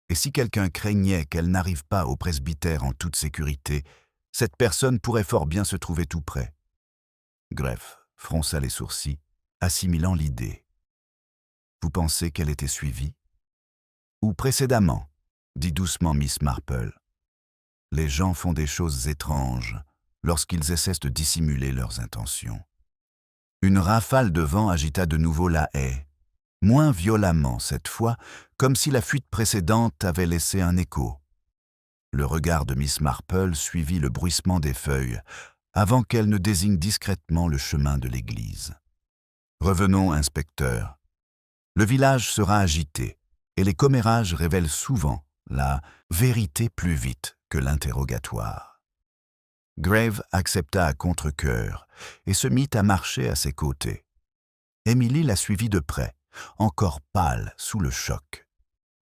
Et si quelqu'un craignait qu'elle n'arrive pas au presbytère en toute sécurité, cette personne pourrait fort bien se trouver tout près. Greff fronça les sourcils, assimilant l'idée. Vous pensez qu'elle était suivie? Ou précédemment, dit doucement Miss Marple. Les gens font des choses étranges lorsqu'ils essaient de dissimuler leurs intentions. Une rafale de vent agita de nouveau la haie, moins violemment cette fois, comme si la fuite précédente avait laissé un écho. Le regard de Miss Marple suivit le bruissement des feuilles, avant qu'elle ne désigne discrètement le chemin de l'église. Revenons, inspecteur. Le village sera agité, et les commérages révèlent souvent la vérité plus vite que l'interrogatoire. Grave accepta à contre-cœur et se mit à marcher à ses côtés. Émilie la suivit de près, encore pâle sous le choc.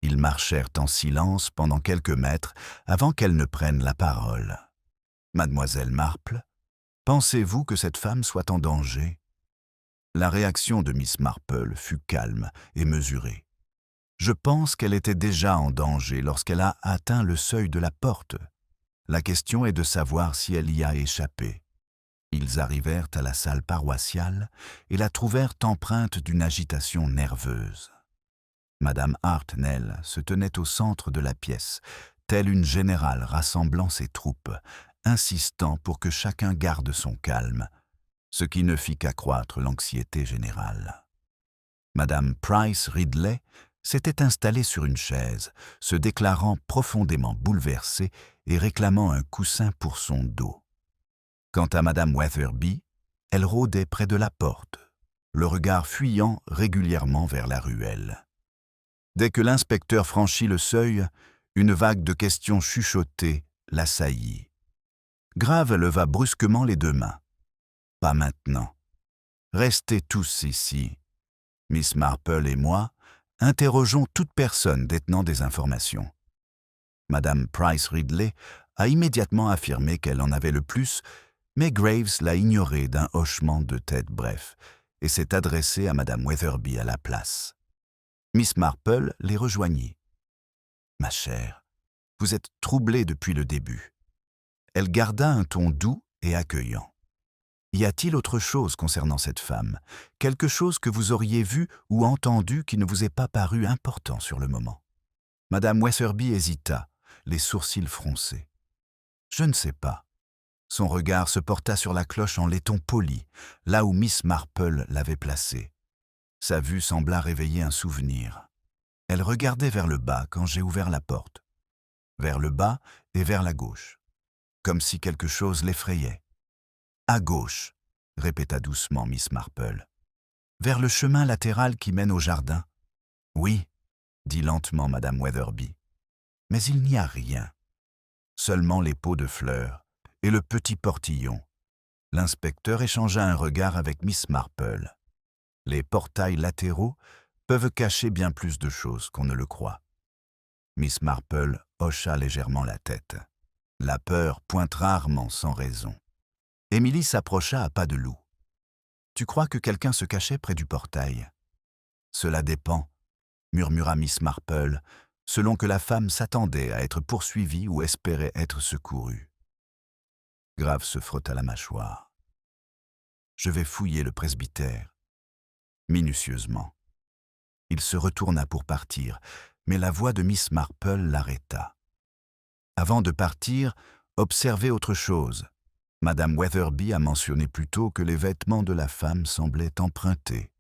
Ils marchèrent en silence pendant quelques mètres avant qu'elle ne prenne la parole. « Mademoiselle Marple, pensez-vous que cette femme soit en danger ?» La réaction de Miss Marple fut calme et mesurée. « Je pense qu'elle était déjà en danger lorsqu'elle a atteint le seuil de la porte. La question est de savoir si elle y a échappé. » Ils arrivèrent à la salle paroissiale et la trouvèrent empreinte d'une agitation nerveuse. Madame Hartnell se tenait au centre de la pièce, telle une générale rassemblant ses troupes, insistant pour que chacun garde son calme, ce qui ne fit qu'accroître l'anxiété générale. Madame Price Ridley s'était installée sur une chaise, se déclarant profondément bouleversée et réclamant un coussin pour son dos. Quant à Madame Weatherby, elle rôdait près de la porte, le regard fuyant régulièrement vers la ruelle. Dès que l'inspecteur franchit le seuil, une vague de questions chuchotées l'assaillit. Grave leva brusquement les deux mains. « Pas maintenant. Restez tous ici. Miss Marple et moi interrogeons toute personne détenant des informations. » Madame Price Ridley a immédiatement affirmé qu'elle en avait le plus, mais Graves l'a ignoré d'un hochement de tête bref et s'est adressé à Madame Weatherby à la place. Miss Marple les rejoignit. « Ma chère, vous êtes troublée depuis le début. » Elle garda un ton doux et accueillant. « Y a-t-il autre chose concernant cette femme, quelque chose que vous auriez vu ou entendu qui ne vous ait pas paru important sur le moment ?» Madame Weatherby hésita, les sourcils froncés. « Je ne sais pas. » Son regard se porta sur la cloche en laiton poli, là où Miss Marple l'avait placée. Sa vue sembla réveiller un souvenir. Elle regardait vers le bas quand j'ai ouvert la porte. Vers le bas et vers la gauche. Comme si quelque chose l'effrayait. « À gauche », répéta doucement Miss Marple. « Vers le chemin latéral qui mène au jardin. »« Oui », dit lentement Madame Weatherby. « Mais il n'y a rien. Seulement les pots de fleurs et le petit portillon. » L'inspecteur échangea un regard avec Miss Marple. Les portails latéraux peuvent cacher bien plus de choses qu'on ne le croit. Miss Marple hocha légèrement la tête. La peur pointe rarement sans raison. Émilie s'approcha à pas de loup. « Tu crois que quelqu'un se cachait près du portail ?»« Cela dépend, » murmura Miss Marple, selon que la femme s'attendait à être poursuivie ou espérait être secourue. Grave se frotta la mâchoire. « Je vais fouiller le presbytère. » Minutieusement. Il se retourna pour partir, mais la voix de Miss Marple l'arrêta. Avant de partir, observez autre chose. Madame Weatherby a mentionné plus tôt que les vêtements de la femme semblaient empruntés.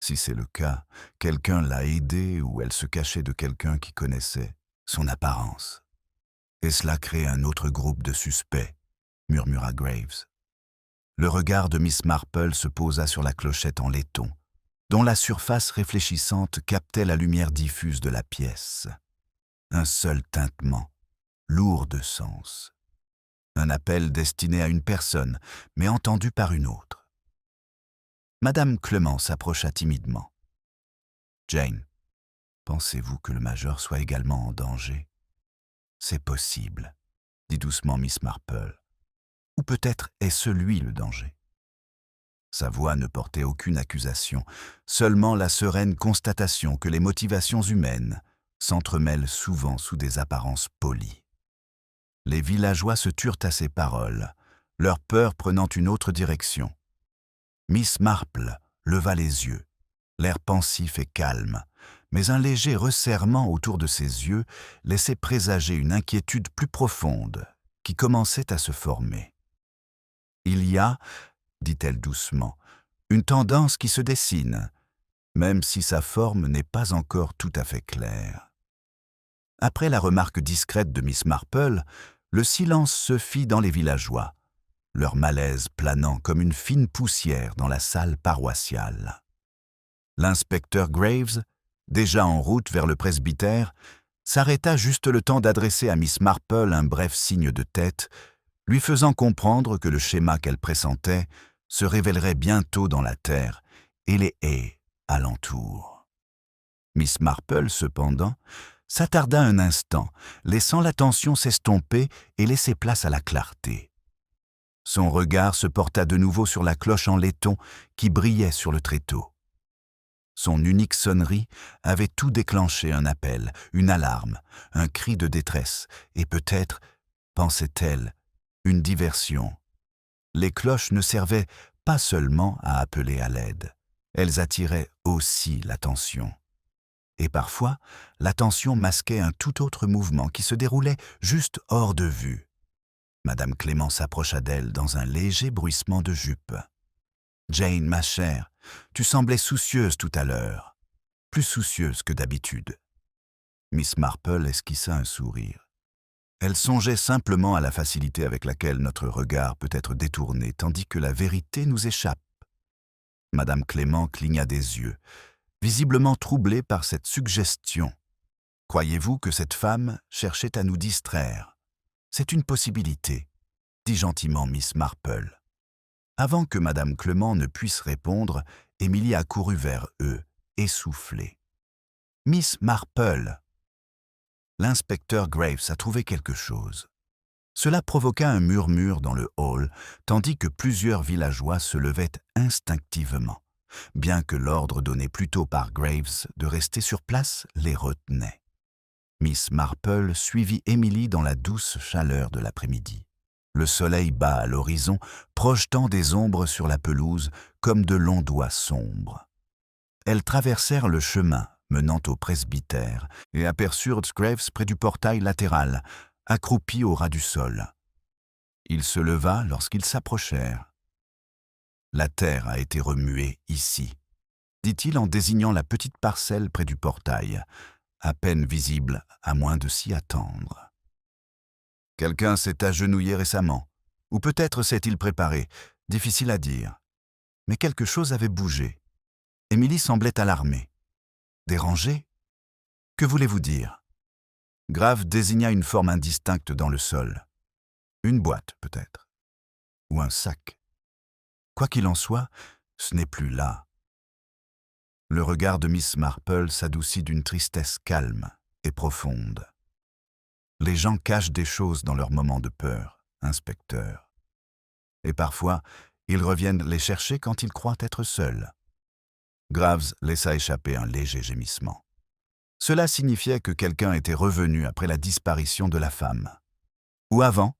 Si c'est le cas, quelqu'un l'a aidée ou elle se cachait de quelqu'un qui connaissait son apparence. Et cela crée un autre groupe de suspects, murmura Graves. Le regard de Miss Marple se posa sur la clochette en laiton, dont la surface réfléchissante captait la lumière diffuse de la pièce. Un seul tintement, lourd de sens. Un appel destiné à une personne, mais entendu par une autre. Madame Clement s'approcha timidement. « Jane, pensez-vous que le major soit également en danger ?»« C'est possible, » dit doucement Miss Marple. « Ou peut-être est-ce lui le danger ?» Sa voix ne portait aucune accusation, seulement la sereine constatation que les motivations humaines s'entremêlent souvent sous des apparences polies. Les villageois se turent à ces paroles, leur peur prenant une autre direction. Miss Marple leva les yeux, l'air pensif et calme, mais un léger resserrement autour de ses yeux laissait présager une inquiétude plus profonde qui commençait à se former. « Il y a, dit-elle doucement, une tendance qui se dessine, même si sa forme n'est pas encore tout à fait claire. » Après la remarque discrète de Miss Marple, le silence se fit dans les villageois, leur malaise planant comme une fine poussière dans la salle paroissiale. L'inspecteur Graves, déjà en route vers le presbytère, s'arrêta juste le temps d'adresser à Miss Marple un bref signe de tête, lui faisant comprendre que le schéma qu'elle pressentait se révélerait bientôt dans la terre et les haies alentour. Miss Marple, cependant, s'attarda un instant, laissant l'attention s'estomper et laisser place à la clarté. Son regard se porta de nouveau sur la cloche en laiton qui brillait sur le tréteau. Son unique sonnerie avait tout déclenché, un appel, une alarme, un cri de détresse et peut-être, pensait-elle, une diversion. Les cloches ne servaient pas seulement à appeler à l'aide, elles attiraient aussi l'attention. Et parfois, l'attention masquait un tout autre mouvement qui se déroulait juste hors de vue. Madame Clement s'approcha d'elle dans un léger bruissement de jupe. « Jane, ma chère, tu semblais soucieuse tout à l'heure, plus soucieuse que d'habitude. » Miss Marple esquissa un sourire. Elle songeait simplement à la facilité avec laquelle notre regard peut être détourné, tandis que la vérité nous échappe. Madame Clement cligna des yeux, visiblement troublée par cette suggestion. « Croyez-vous que cette femme cherchait à nous distraire ? C'est une possibilité, » dit gentiment Miss Marple. Avant que Madame Clement ne puisse répondre, Émilie accourut vers eux, essoufflée. « Miss Marple !» L'inspecteur Graves a trouvé quelque chose. Cela provoqua un murmure dans le hall, tandis que plusieurs villageois se levaient instinctivement, bien que l'ordre donné plus tôt par Graves de rester sur place les retenait. Miss Marple suivit Émilie dans la douce chaleur de l'après-midi. Le soleil bas à l'horizon, projetant des ombres sur la pelouse comme de longs doigts sombres. Elles traversèrent le chemin menant au presbytère et aperçurent Graves près du portail latéral, accroupi au ras du sol. Il se leva lorsqu'ils s'approchèrent. « La terre a été remuée ici, » dit-il en désignant la petite parcelle près du portail, à peine visible à moins de s'y attendre. Quelqu'un s'est agenouillé récemment, ou peut-être s'est-il préparé, difficile à dire. Mais quelque chose avait bougé. Émilie semblait alarmée. Dérangée ? Que voulez-vous dire ? Graves désigna une forme indistincte dans le sol. Une boîte, peut-être. Ou un sac. Quoi qu'il en soit, ce n'est plus là. Le regard de Miss Marple s'adoucit d'une tristesse calme et profonde. Les gens cachent des choses dans leurs moments de peur, inspecteur. Et parfois, ils reviennent les chercher quand ils croient être seuls. Graves laissa échapper un léger gémissement. Cela signifiait que quelqu'un était revenu après la disparition de la femme. Ou avant,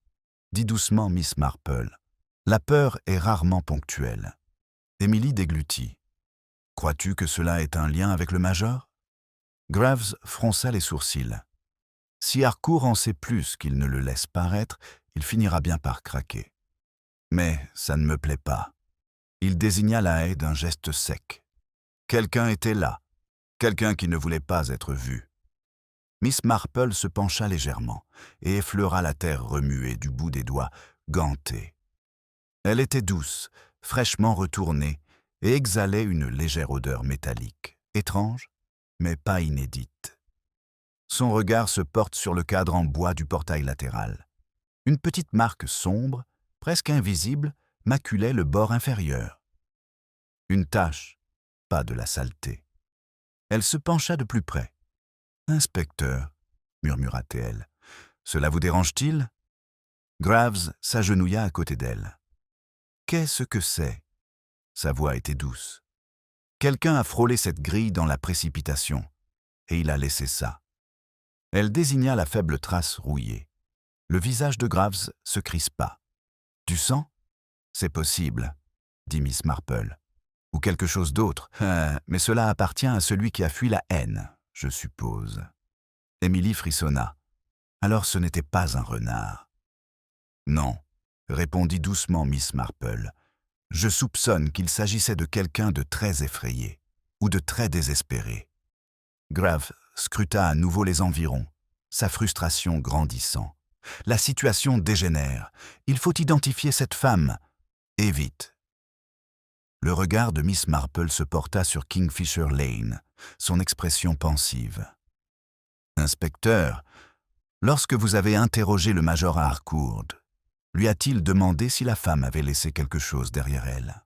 dit doucement Miss Marple. La peur est rarement ponctuelle. Émilie déglutit. Crois-tu que cela ait un lien avec le major ? Graves fronça les sourcils. Si Harcourt en sait plus qu'il ne le laisse paraître, il finira bien par craquer. Mais ça ne me plaît pas. Il désigna la haie d'un geste sec. Quelqu'un était là, quelqu'un qui ne voulait pas être vu. Miss Marple se pencha légèrement et effleura la terre remuée du bout des doigts, gantée. Elle était douce, fraîchement retournée, et exhalait une légère odeur métallique, étrange, mais pas inédite. Son regard se porte sur le cadre en bois du portail latéral. Une petite marque sombre, presque invisible, maculait le bord inférieur. Une tache, pas de la saleté. Elle se pencha de plus près. « Inspecteur, murmura-t-elle, cela vous dérange-t-il » Graves s'agenouilla à côté d'elle. « Qu'est-ce que c'est » Sa voix était douce. Quelqu'un a frôlé cette grille dans la précipitation, et il a laissé ça. Elle désigna la faible trace rouillée. Le visage de Graves se crispa. « Du sang ? C'est possible, » dit Miss Marple. « Ou quelque chose d'autre, mais cela appartient à celui qui a fui la haine, je suppose. » Émilie frissonna. Alors ce n'était pas un renard. « Non, » répondit doucement Miss Marple. « Je soupçonne qu'il s'agissait de quelqu'un de très effrayé, ou de très désespéré. » Graves scruta à nouveau les environs, sa frustration grandissant. La situation dégénère. Il faut identifier cette femme, et vite. Le regard de Miss Marple se porta sur Kingfisher Lane, son expression pensive. « Inspecteur, lorsque vous avez interrogé le major Harcourt, lui a-t-il demandé si la femme avait laissé quelque chose derrière elle ?»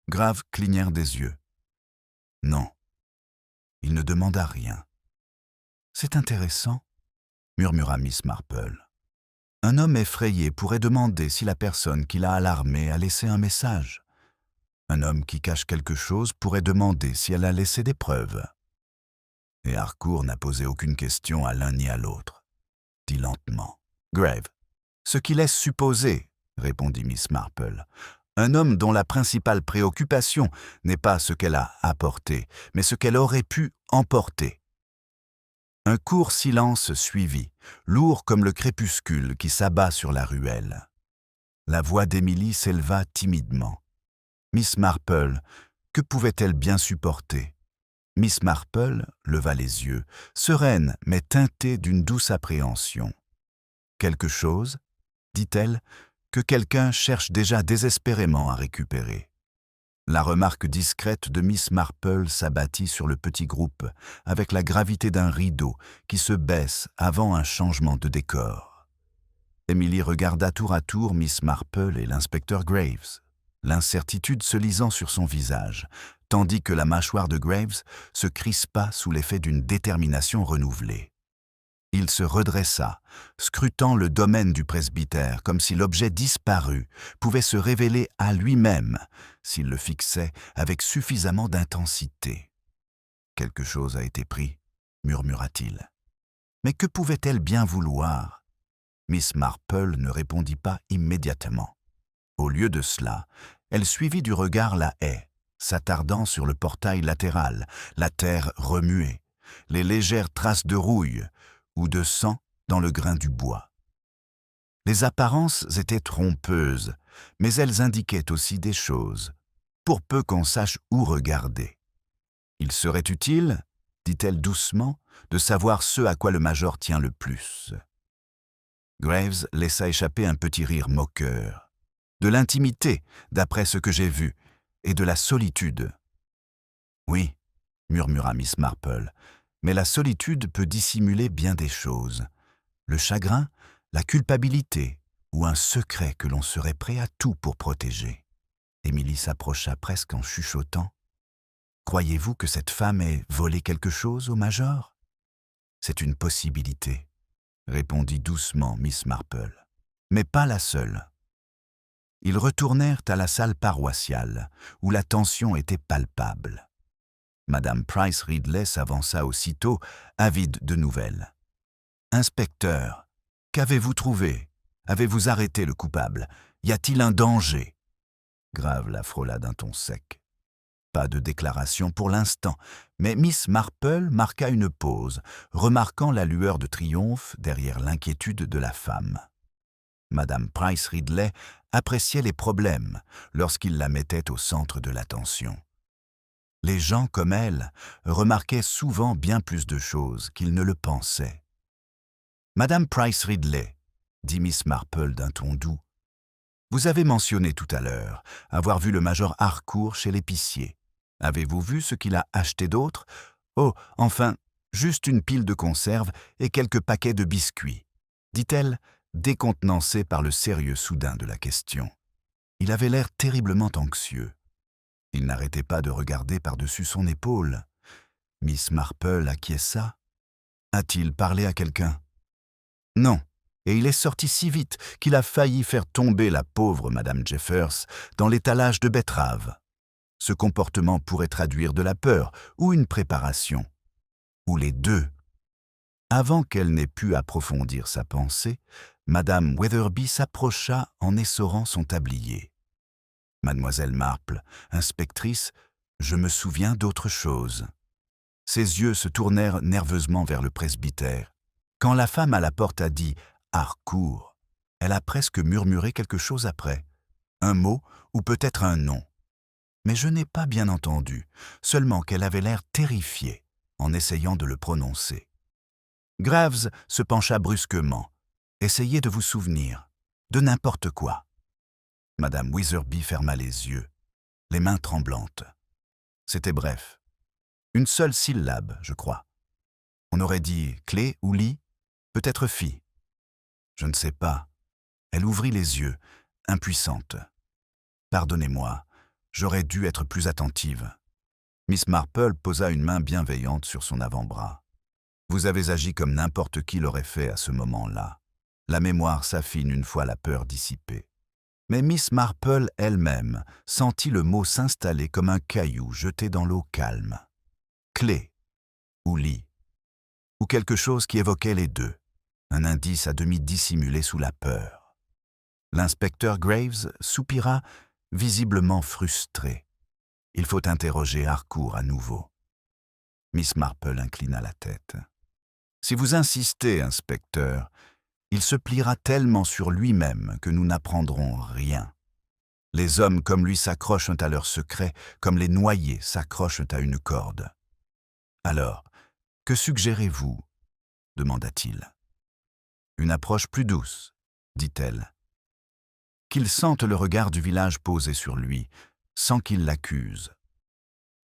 Graves clignèrent des yeux. « Non. Il ne demanda rien. »« C'est intéressant, » murmura Miss Marple. « Un homme effrayé pourrait demander si la personne qui l'a alarmé a laissé un message. Un homme qui cache quelque chose pourrait demander si elle a laissé des preuves. » Et Harcourt n'a posé aucune question à l'un ni à l'autre, dit lentement. « Grave. Ce qui laisse supposer, » répondit Miss Marple, « un homme dont la principale préoccupation n'est pas ce qu'elle a apporté, mais ce qu'elle aurait pu emporter. » Un court silence suivit, lourd comme le crépuscule qui s'abat sur la ruelle. La voix d'Émilie s'éleva timidement. Miss Marple, que pouvait-elle bien supporter? Miss Marple leva les yeux, sereine mais teintée d'une douce appréhension. « Quelque chose, » dit-elle, « que quelqu'un cherche déjà désespérément à récupérer. » La remarque discrète de Miss Marple s'abattit sur le petit groupe avec la gravité d'un rideau qui se baisse avant un changement de décor. Émilie regarda tour à tour Miss Marple et l'inspecteur Graves, l'incertitude se lisant sur son visage, tandis que la mâchoire de Graves se crispa sous l'effet d'une détermination renouvelée. Il se redressa, scrutant le domaine du presbytère comme si l'objet disparu pouvait se révéler à lui-même s'il le fixait avec suffisamment d'intensité. « Quelque chose a été pris, » murmura-t-il. « Mais que pouvait-elle bien vouloir ?» Miss Marple ne répondit pas immédiatement. Au lieu de cela, elle suivit du regard la haie, s'attardant sur le portail latéral, la terre remuée, les légères traces de rouille ou de sang dans le grain du bois. Les apparences étaient trompeuses, mais elles indiquaient aussi des choses, pour peu qu'on sache où regarder. « Il serait utile, » dit-elle doucement, « de savoir ce à quoi le major tient le plus. » Graves laissa échapper un petit rire moqueur. « De l'intimité, d'après ce que j'ai vu, et de la solitude. »« Oui, » murmura Miss Marple, « mais la solitude peut dissimuler bien des choses. Le chagrin, la culpabilité, ou un secret que l'on serait prêt à tout pour protéger. » Émilie s'approcha presque en chuchotant. « Croyez-vous que cette femme ait volé quelque chose au major ?»« C'est une possibilité, » répondit doucement Miss Marple, « mais pas la seule. » Ils retournèrent à la salle paroissiale, où la tension était palpable. Madame Price Ridley s'avança aussitôt, avide de nouvelles. « Inspecteur, qu'avez-vous trouvé? Avez-vous arrêté le coupable? Y a-t-il un danger ?» Graves la frôla d'un ton sec. Pas de déclaration pour l'instant, mais Miss Marple marqua une pause, remarquant la lueur de triomphe derrière l'inquiétude de la femme. Madame Price Ridley appréciait les problèmes lorsqu'ils la mettaient au centre de l'attention. Les gens comme elle remarquaient souvent bien plus de choses qu'ils ne le pensaient. « Madame Price Ridley, dit Miss Marple d'un ton doux, vous avez mentionné tout à l'heure avoir vu le major Harcourt chez l'épicier. Avez-vous vu ce qu'il a acheté d'autre? Oh, enfin, juste une pile de conserves et quelques paquets de biscuits, dit-elle, décontenancée par le sérieux soudain de la question. Il avait l'air terriblement anxieux. Il n'arrêtait pas de regarder par-dessus son épaule. Miss Marple acquiesça. A-t-il parlé à quelqu'un? Non, et il est sorti si vite qu'il a failli faire tomber la pauvre Madame Jeffers dans l'étalage de betteraves. Ce comportement pourrait traduire de la peur ou une préparation, ou les deux. Avant qu'elle n'ait pu approfondir sa pensée, Madame Weatherby s'approcha en essorant son tablier. « Mademoiselle Marple, inspectrice, je me souviens d'autre chose. » Ses yeux se tournèrent nerveusement vers le presbytère. Quand la femme à la porte a dit « Harcourt », elle a presque murmuré quelque chose après, un mot ou peut-être un nom. Mais je n'ai pas bien entendu, seulement qu'elle avait l'air terrifiée en essayant de le prononcer. Graves se pencha brusquement. « Essayez de vous souvenir, de n'importe quoi. » Madame Weatherby ferma les yeux, les mains tremblantes. C'était bref. Une seule syllabe, je crois. On aurait dit clé ou lit, peut-être fille. Je ne sais pas. Elle ouvrit les yeux, impuissante. Pardonnez-moi, j'aurais dû être plus attentive. Miss Marple posa une main bienveillante sur son avant-bras. Vous avez agi comme n'importe qui l'aurait fait à ce moment-là. La mémoire s'affine une fois la peur dissipée. Mais Miss Marple elle-même sentit le mot s'installer comme un caillou jeté dans l'eau calme. Clé ou lit, ou quelque chose qui évoquait les deux, un indice à demi dissimulé sous la peur. L'inspecteur Graves soupira, visiblement frustré. Il faut interroger Harcourt à nouveau. Miss Marple inclina la tête. Si vous insistez, inspecteur, il se pliera tellement sur lui-même que nous n'apprendrons rien. Les hommes comme lui s'accrochent à leurs secrets, comme les noyés s'accrochent à une corde. Alors, que suggérez-vous? Demanda-t-il. Une approche plus douce, dit-elle. Qu'il sente le regard du village posé sur lui, sans qu'il l'accuse.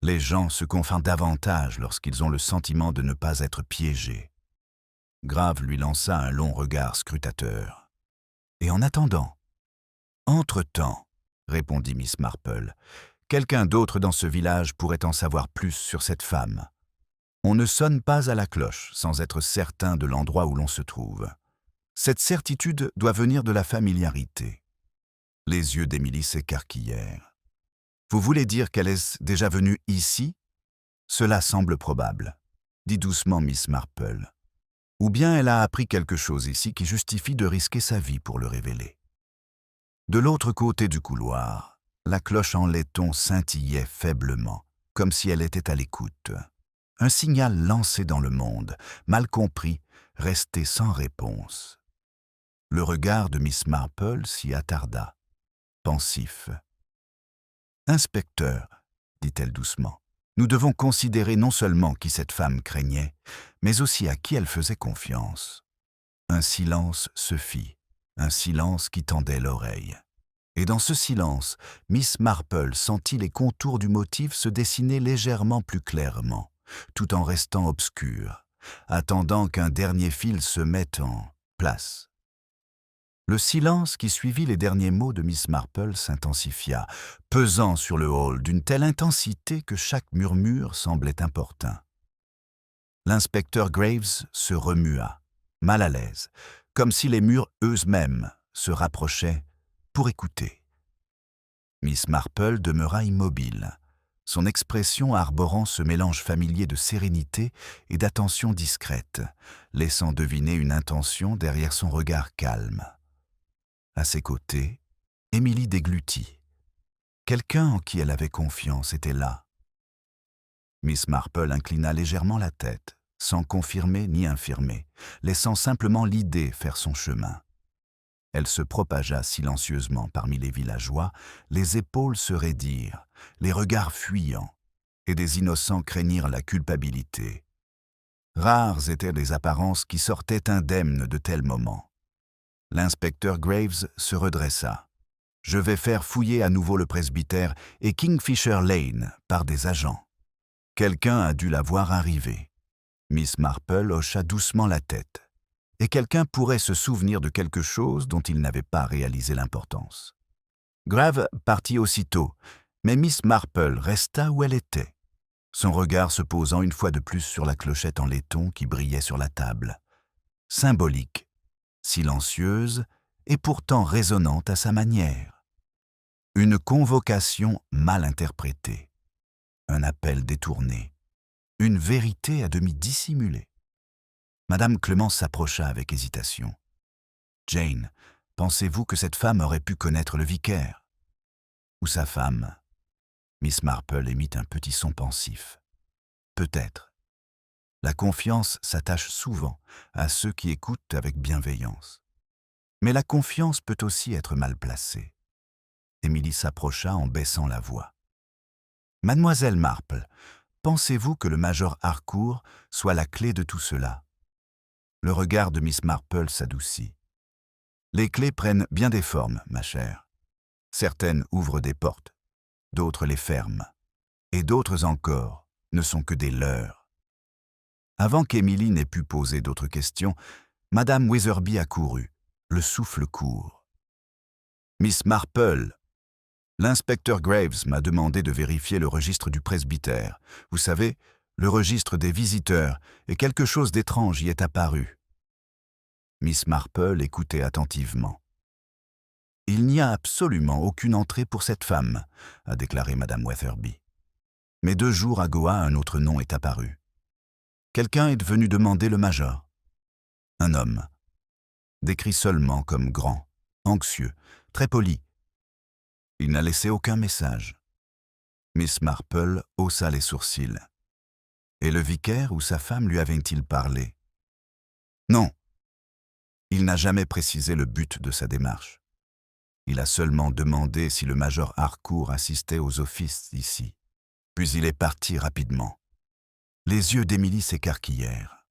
Les gens se confient davantage lorsqu'ils ont le sentiment de ne pas être piégés. Grave lui lança un long regard scrutateur. Et en attendant, entre-temps, répondit Miss Marple, quelqu'un d'autre dans ce village pourrait en savoir plus sur cette femme. On ne sonne pas à la cloche sans être certain de l'endroit où l'on se trouve. Cette certitude doit venir de la familiarité. Les yeux d'Émilie s'écarquillèrent. Vous voulez dire qu'elle est déjà venue ici? Cela semble probable, dit doucement Miss Marple. Ou bien elle a appris quelque chose ici qui justifie de risquer sa vie pour le révéler. De l'autre côté du couloir, la cloche en laiton scintillait faiblement, comme si elle était à l'écoute. Un signal lancé dans le monde, mal compris, resté sans réponse. Le regard de Miss Marple s'y attarda, pensif. « Inspecteur, dit-elle doucement, nous devons considérer non seulement qui cette femme craignait, mais aussi à qui elle faisait confiance. » Un silence se fit, un silence qui tendait l'oreille. Et dans ce silence, Miss Marple sentit les contours du motif se dessiner légèrement plus clairement, tout en restant obscurs, attendant qu'un dernier fil se mette en place. Le silence qui suivit les derniers mots de Miss Marple s'intensifia, pesant sur le hall d'une telle intensité que chaque murmure semblait importun. L'inspecteur Graves se remua, mal à l'aise, comme si les murs eux-mêmes se rapprochaient pour écouter. Miss Marple demeura immobile, son expression arborant ce mélange familier de sérénité et d'attention discrète, laissant deviner une intention derrière son regard calme. À ses côtés, Émilie déglutit. Quelqu'un en qui elle avait confiance était là. Miss Marple inclina légèrement la tête, sans confirmer ni infirmer, laissant simplement l'idée faire son chemin. Elle se propagea silencieusement parmi les villageois, les épaules se raidirent, les regards fuyants. et des innocents craignirent la culpabilité. Rares étaient les apparences qui sortaient indemnes de tels moments. L'inspecteur Graves se redressa. « Je vais faire fouiller à nouveau le presbytère et Kingfisher Lane par des agents. » Quelqu'un a dû la voir arriver. Miss Marple hocha doucement la tête. Et quelqu'un pourrait se souvenir de quelque chose dont il n'avait pas réalisé l'importance. Grave partit aussitôt, mais Miss Marple resta où elle était, son regard se posant une fois de plus sur la clochette en laiton qui brillait sur la table. Symbolique, silencieuse et pourtant résonnante à sa manière. Une convocation mal interprétée, un appel détourné, une vérité à demi dissimulée. Madame Clémence s'approcha avec hésitation. « Jane, pensez-vous que cette femme aurait pu connaître le vicaire? Ou sa femme ?» Miss Marple émit un petit son pensif. « Peut-être. La confiance s'attache souvent à ceux qui écoutent avec bienveillance. Mais la confiance peut aussi être mal placée. » Émilie s'approcha en baissant la voix. « Mademoiselle Marple, pensez-vous que le major Harcourt soit la clé de tout cela ?» Le regard de Miss Marple s'adoucit. « Les clés prennent bien des formes, ma chère. Certaines ouvrent des portes, d'autres les ferment, et d'autres encore ne sont que des leurres. » Avant qu'Émilie n'ait pu poser d'autres questions, Madame Witherby accourut, le souffle court. « Miss Marple, l'inspecteur Graves m'a demandé de vérifier le registre du presbytère. Vous savez, le registre des visiteurs, et quelque chose d'étrange y est apparu. » Miss Marple écoutait attentivement. « Il n'y a absolument aucune entrée pour cette femme, » a déclaré Madame Witherby. « Mais 2 jours à Goa, un autre nom est apparu. Quelqu'un est venu demander le major. Un homme, décrit seulement comme grand, anxieux, très poli. Il n'a laissé aucun message. » Miss Marple haussa les sourcils. « Et le vicaire ou sa femme lui avait-il parlé? » « Non. Il n'a jamais précisé le but de sa démarche. Il a seulement demandé si le major Harcourt assistait aux offices ici. Puis il est parti rapidement. » Les yeux d'Émilie s'écarquillèrent.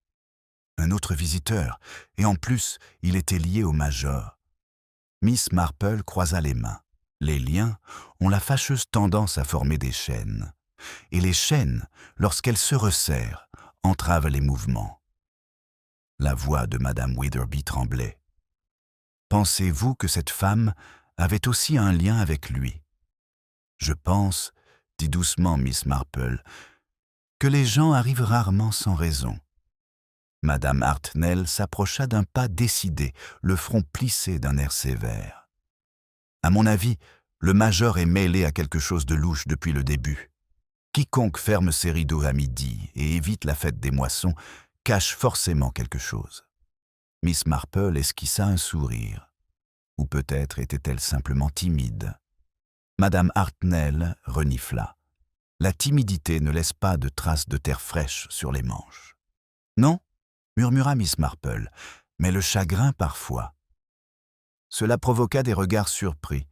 Un autre visiteur, et en plus, il était lié au major. Miss Marple croisa les mains. Les liens ont la fâcheuse tendance à former des chaînes. Et les chaînes, lorsqu'elles se resserrent, entravent les mouvements. La voix de Madame Witherby tremblait. « Pensez-vous que cette femme avait aussi un lien avec lui? » « Je pense, dit doucement Miss Marple, que les gens arrivent rarement sans raison. » Madame Hartnell s'approcha d'un pas décidé, le front plissé d'un air sévère. « À mon avis, le major est mêlé à quelque chose de louche depuis le début. Quiconque ferme ses rideaux à midi et évite la fête des moissons cache forcément quelque chose. » Miss Marple esquissa un sourire. Ou peut-être était-elle simplement timide. Madame Hartnell renifla. La timidité ne laisse pas de traces de terre fraîche sur les manches. « Non, » murmura Miss Marple, « mais le chagrin parfois. » Cela provoqua des regards surpris.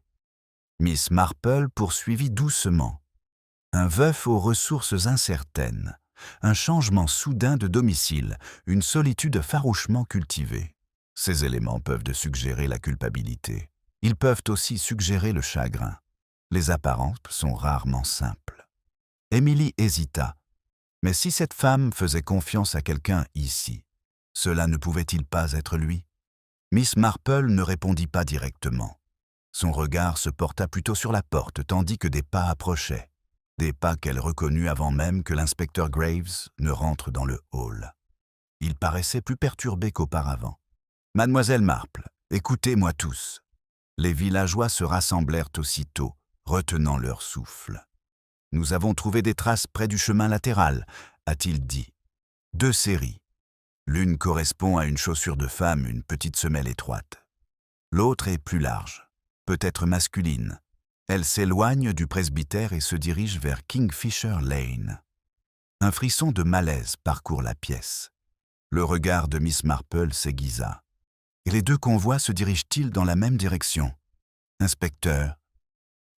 Miss Marple poursuivit doucement. Un veuf aux ressources incertaines, un changement soudain de domicile, une solitude farouchement cultivée. Ces éléments peuvent suggérer la culpabilité. Ils peuvent aussi suggérer le chagrin. Les apparences sont rarement simples. Émilie hésita. Mais si cette femme faisait confiance à quelqu'un ici, cela ne pouvait-il pas être lui? Miss Marple ne répondit pas directement. Son regard se porta plutôt sur la porte tandis que des pas approchaient. Des pas qu'elle reconnut avant même que l'inspecteur Graves ne rentre dans le hall. Il paraissait plus perturbé qu'auparavant. « Mademoiselle Marple, écoutez-moi tous. » Les villageois se rassemblèrent aussitôt, retenant leur souffle. « Nous avons trouvé des traces près du chemin latéral, » a-t-il dit. « 2 séries. L'une correspond à une chaussure de femme, une petite semelle étroite. L'autre est plus large, peut-être masculine. Elle s'éloigne du presbytère et se dirige vers Kingfisher Lane. » Un frisson de malaise parcourt la pièce. Le regard de Miss Marple s'aiguisa. « Et les 2 convois se dirigent-ils dans la même direction? » « Inspecteur. »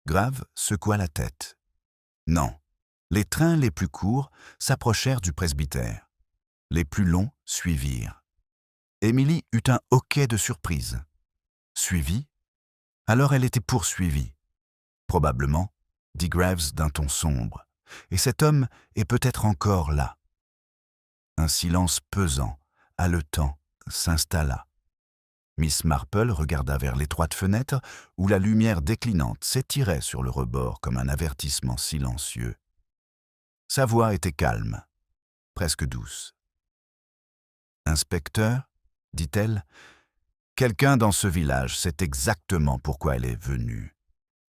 Grave secoua la tête. « Non. Les trains les plus courts s'approchèrent du presbytère. Les plus longs suivirent. Emily eut un hoquet de surprise. Suivie? Alors elle était poursuivie. Probablement, dit Graves d'un ton sombre, et cet homme est peut-être encore là. Un silence pesant, haletant, s'installa. Miss Marple regarda vers l'étroite fenêtre où la lumière déclinante s'étirait sur le rebord comme un avertissement silencieux. Sa voix était calme, presque douce. « Inspecteur, dit-elle, quelqu'un dans ce village sait exactement pourquoi elle est venue.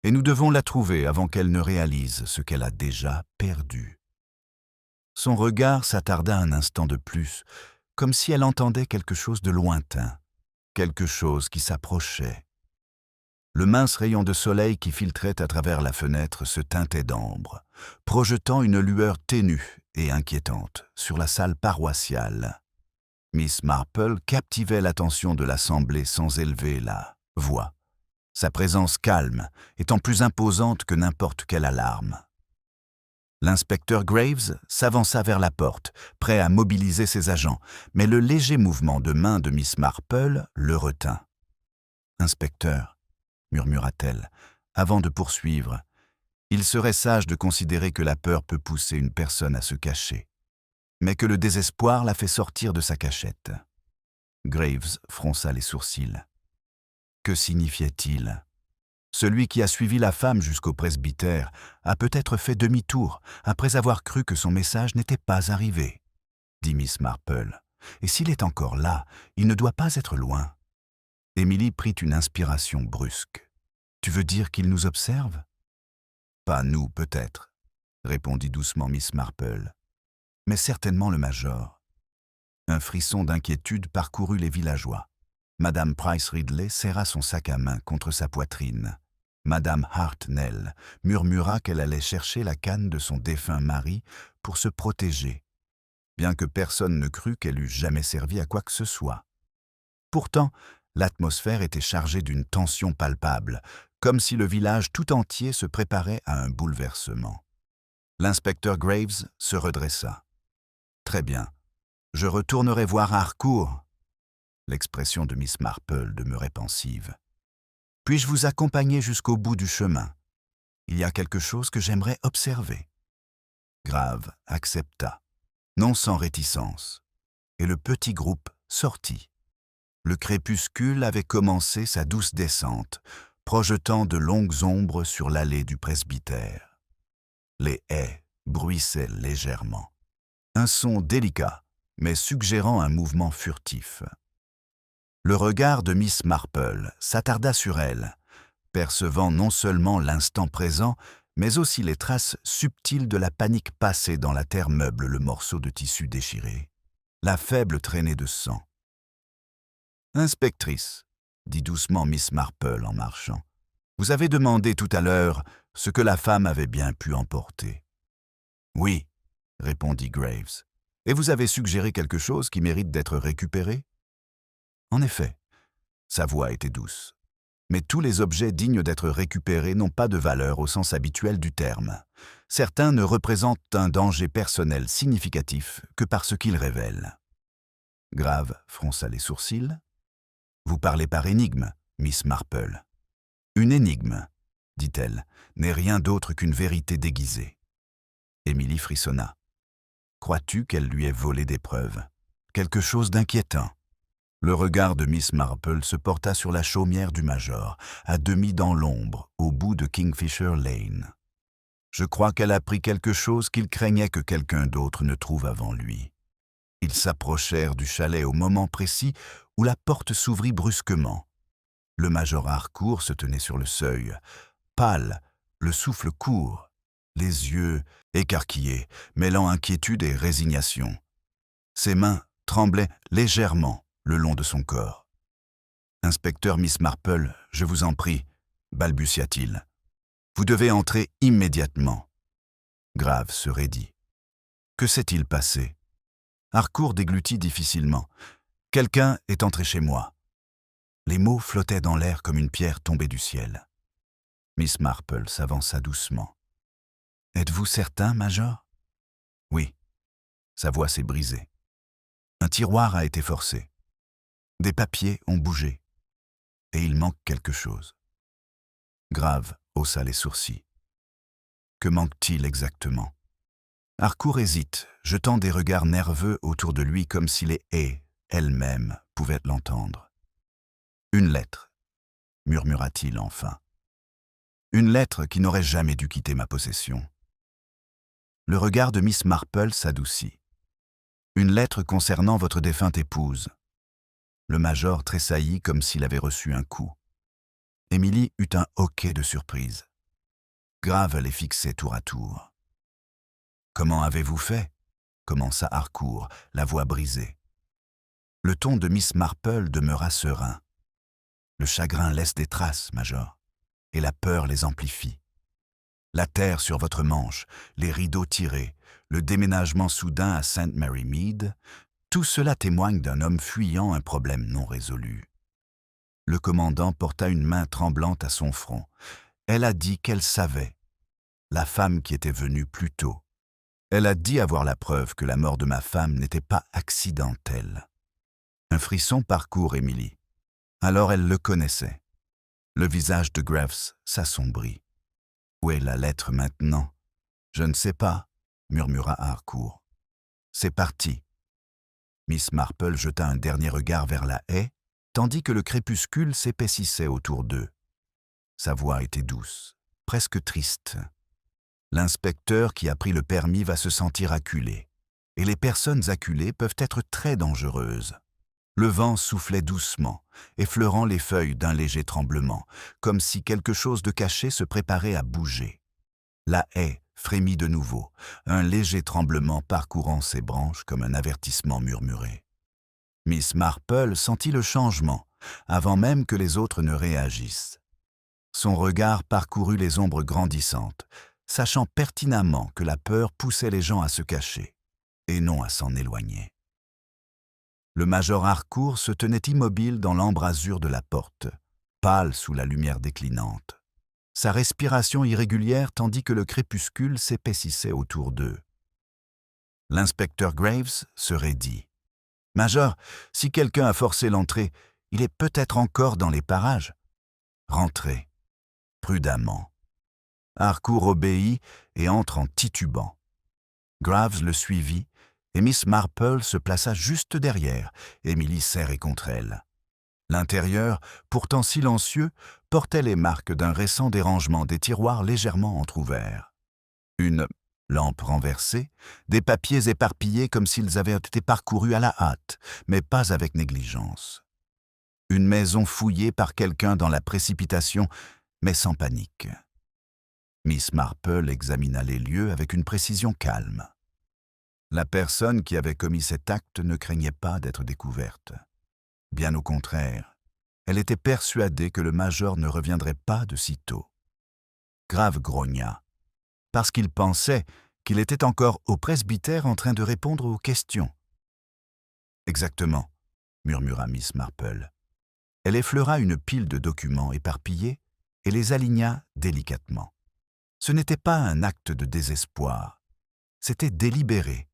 Et nous devons la trouver avant qu'elle ne réalise ce qu'elle a déjà perdu. » Son regard s'attarda un instant de plus, comme si elle entendait quelque chose de lointain, quelque chose qui s'approchait. Le mince rayon de soleil qui filtrait à travers la fenêtre se teintait d'ambre, projetant une lueur ténue et inquiétante sur la salle paroissiale. Miss Marple captivait l'attention de l'assemblée sans élever la voix, sa présence calme étant plus imposante que n'importe quelle alarme. L'inspecteur Graves s'avança vers la porte, prêt à mobiliser ses agents, mais le léger mouvement de main de Miss Marple le retint. « Inspecteur, » murmura-t-elle, avant de poursuivre, « il serait sage de considérer que la peur peut pousser une personne à se cacher, mais que le désespoir la fait sortir de sa cachette. » Graves fronça les sourcils. Que signifiait-il ? Celui qui a suivi la femme jusqu'au presbytère a peut-être fait demi-tour après avoir cru que son message n'était pas arrivé, dit Miss Marple. Et s'il est encore là, il ne doit pas être loin. Emily prit une inspiration brusque. Tu veux dire qu'il nous observe? Pas nous, peut-être, répondit doucement Miss Marple, mais certainement le major. Un frisson d'inquiétude parcourut les villageois. Madame Price Ridley serra son sac à main contre sa poitrine. Madame Hartnell murmura qu'elle allait chercher la canne de son défunt mari pour se protéger, bien que personne ne crût qu'elle eût jamais servi à quoi que ce soit. Pourtant, l'atmosphère était chargée d'une tension palpable, comme si le village tout entier se préparait à un bouleversement. L'inspecteur Graves se redressa. « Très bien, je retournerai voir Harcourt. » L'expression de Miss Marple demeurait pensive. « Puis-je vous accompagner jusqu'au bout du chemin? Il y a quelque chose que j'aimerais observer. » Graves accepta, non sans réticence, et le petit groupe sortit. Le crépuscule avait commencé sa douce descente, projetant de longues ombres sur l'allée du presbytère. Les haies bruissaient légèrement. Un son délicat, mais suggérant un mouvement furtif. Le regard de Miss Marple s'attarda sur elle, percevant non seulement l'instant présent, mais aussi les traces subtiles de la panique passée dans la terre meuble le morceau de tissu déchiré, la faible traînée de sang. « Inspectrice, » dit doucement Miss Marple en marchant, « vous avez demandé tout à l'heure ce que la femme avait bien pu emporter. »« Oui, » répondit Graves. « Et vous avez suggéré quelque chose qui mérite d'être récupéré ?» En effet, sa voix était douce. Mais tous les objets dignes d'être récupérés n'ont pas de valeur au sens habituel du terme. Certains ne représentent un danger personnel significatif que par ce qu'ils révèlent. Grave fronça les sourcils. « Vous parlez par énigme, Miss Marple. »« Une énigme, dit-elle, n'est rien d'autre qu'une vérité déguisée. » Emily frissonna. « Crois-tu qu'elle lui ait volé des preuves? Quelque chose d'inquiétant. » Le regard de Miss Marple se porta sur la chaumière du major, à demi dans l'ombre, au bout de Kingfisher Lane. Je crois qu'elle a pris quelque chose qu'il craignait que quelqu'un d'autre ne trouve avant lui. Ils s'approchèrent du chalet au moment précis où la porte s'ouvrit brusquement. Le major Harcourt se tenait sur le seuil, pâle, le souffle court, les yeux écarquillés, mêlant inquiétude et résignation. Ses mains tremblaient légèrement le long de son corps. « Inspecteur Miss Marple, je vous en prie, » balbutia-t-il. « Vous devez entrer immédiatement. » Grave se raidit. Que s'est-il passé? Harcourt déglutit difficilement. « Quelqu'un est entré chez moi. » Les mots flottaient dans l'air comme une pierre tombée du ciel. Miss Marple s'avança doucement. Êtes-vous certain, Major? Oui. Sa voix s'est brisée. Un tiroir a été forcé. Des papiers ont bougé. Et il manque quelque chose. Grave haussa les sourcils. Que manque-t-il exactement? Harcourt hésite, jetant des regards nerveux autour de lui comme si les haies elles-mêmes pouvaient l'entendre. Une lettre, murmura-t-il enfin. Une lettre qui n'aurait jamais dû quitter ma possession. Le regard de Miss Marple s'adoucit. Une lettre concernant votre défunte épouse. Le major tressaillit comme s'il avait reçu un coup. Émilie eut un hoquet de surprise. Grave les fixait tour à tour. « Comment avez-vous fait » commença Harcourt, la voix brisée. Le ton de Miss Marple demeura serein. « Le chagrin laisse des traces, Major, et la peur les amplifie. La terre sur votre manche, les rideaux tirés, le déménagement soudain à St. Mary Mead, tout cela témoigne d'un homme fuyant un problème non résolu. » Le commandant porta une main tremblante à son front. Elle a dit qu'elle savait. La femme qui était venue plus tôt. Elle a dit avoir la preuve que la mort de ma femme n'était pas accidentelle. Un frisson parcourt Émilie. Alors elle le connaissait. Le visage de Graves s'assombrit. Où est la lettre maintenant? Je ne sais pas, murmura Harcourt. C'est parti. Miss Marple jeta un dernier regard vers la haie, tandis que le crépuscule s'épaississait autour d'eux. Sa voix était douce, presque triste. L'inspecteur qui a pris le permis va se sentir acculé. Et les personnes acculées peuvent être très dangereuses. Le vent soufflait doucement, effleurant les feuilles d'un léger tremblement, comme si quelque chose de caché se préparait à bouger. La haie frémit de nouveau, un léger tremblement parcourant ses branches comme un avertissement murmuré. Miss Marple sentit le changement, avant même que les autres ne réagissent. Son regard parcourut les ombres grandissantes, sachant pertinemment que la peur poussait les gens à se cacher, et non à s'en éloigner. Le major Harcourt se tenait immobile dans l'embrasure de la porte, pâle sous la lumière déclinante. Sa respiration irrégulière tandis que le crépuscule s'épaississait autour d'eux. L'inspecteur Graves se raidit. « Major, si quelqu'un a forcé l'entrée, il est peut-être encore dans les parages. Rentrez, prudemment. » Harcourt obéit et entre en titubant. Graves le suivit et Miss Marple se plaça juste derrière, Émilie serrée contre elle. L'intérieur, pourtant silencieux, portait les marques d'un récent dérangement des tiroirs légèrement entr'ouverts. Une lampe renversée, des papiers éparpillés comme s'ils avaient été parcourus à la hâte, mais pas avec négligence. Une maison fouillée par quelqu'un dans la précipitation, mais sans panique. Miss Marple examina les lieux avec une précision calme. La personne qui avait commis cet acte ne craignait pas d'être découverte. Bien au contraire, elle était persuadée que le major ne reviendrait pas de sitôt. Grave grogna, parce qu'il pensait qu'il était encore au presbytère en train de répondre aux questions. « Exactement, » murmura Miss Marple. Elle effleura une pile de documents éparpillés et les aligna délicatement. Ce n'était pas un acte de désespoir, c'était délibéré,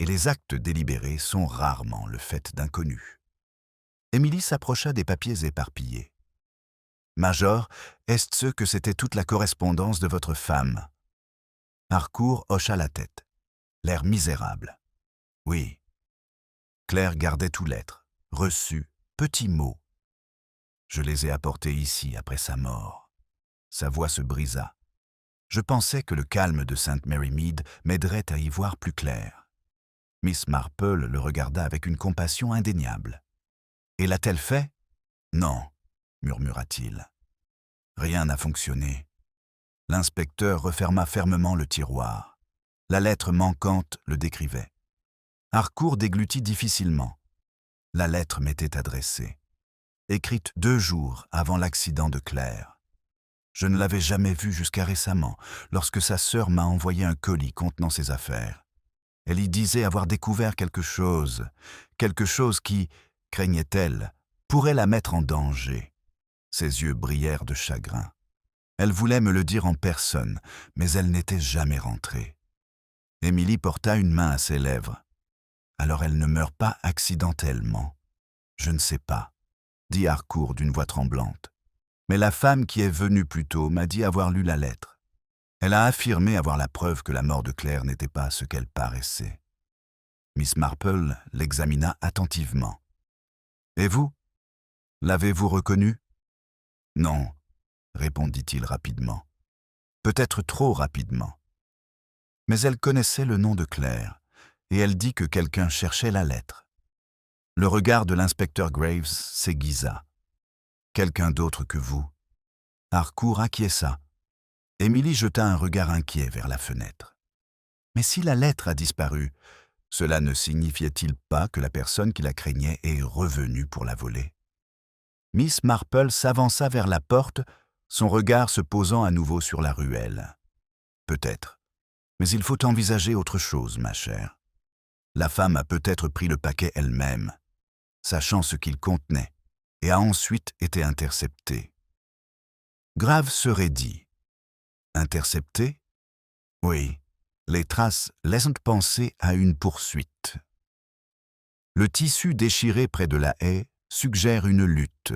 et les actes délibérés sont rarement le fait d'inconnus. Émilie s'approcha des papiers éparpillés. « Major, est-ce que c'était toute la correspondance de votre femme ?» Harcourt hocha la tête, l'air misérable. « Oui. » Claire gardait tout lettres, reçus, petits mots. « Je les ai apportés ici après sa mort. » Sa voix se brisa. « Je pensais que le calme de St. Mary Mead m'aiderait à y voir plus clair. » Miss Marple le regarda avec une compassion indéniable. « Et l'a-t-elle fait ?»« Non, » murmura-t-il. « Rien n'a fonctionné. » L'inspecteur referma fermement le tiroir. La lettre manquante le décrivait. Harcourt déglutit difficilement. La lettre m'était adressée. Écrite 2 jours avant l'accident de Claire. Je ne l'avais jamais vue jusqu'à récemment, lorsque sa sœur m'a envoyé un colis contenant ses affaires. Elle y disait avoir découvert quelque chose qui, craignait-elle, pourrait la mettre en danger. Ses yeux brillèrent de chagrin. Elle voulait me le dire en personne, mais elle n'était jamais rentrée. Émilie porta une main à ses lèvres. Alors elle ne meurt pas accidentellement. Je ne sais pas, dit Harcourt d'une voix tremblante. Mais la femme qui est venue plus tôt m'a dit avoir lu la lettre. Elle a affirmé avoir la preuve que la mort de Claire n'était pas ce qu'elle paraissait. Miss Marple l'examina attentivement. « Et vous? L'avez-vous reconnue ?»« Non, » répondit-il rapidement. Peut-être trop rapidement. Mais elle connaissait le nom de Claire, et elle dit que quelqu'un cherchait la lettre. Le regard de l'inspecteur Graves s'aiguisa. « Quelqu'un d'autre que vous ?» Harcourt acquiesça. Émilie jeta un regard inquiet vers la fenêtre. Mais si la lettre a disparu, cela ne signifiait-il pas que la personne qui la craignait est revenue pour la voler? Miss Marple s'avança vers la porte, son regard se posant à nouveau sur la ruelle. Peut-être. Mais il faut envisager autre chose, ma chère. La femme a peut-être pris le paquet elle-même, sachant ce qu'il contenait, et a ensuite été interceptée. Grave serait dit. Interceptée? Oui, les traces laissent penser à une poursuite. Le tissu déchiré près de la haie suggère une lutte,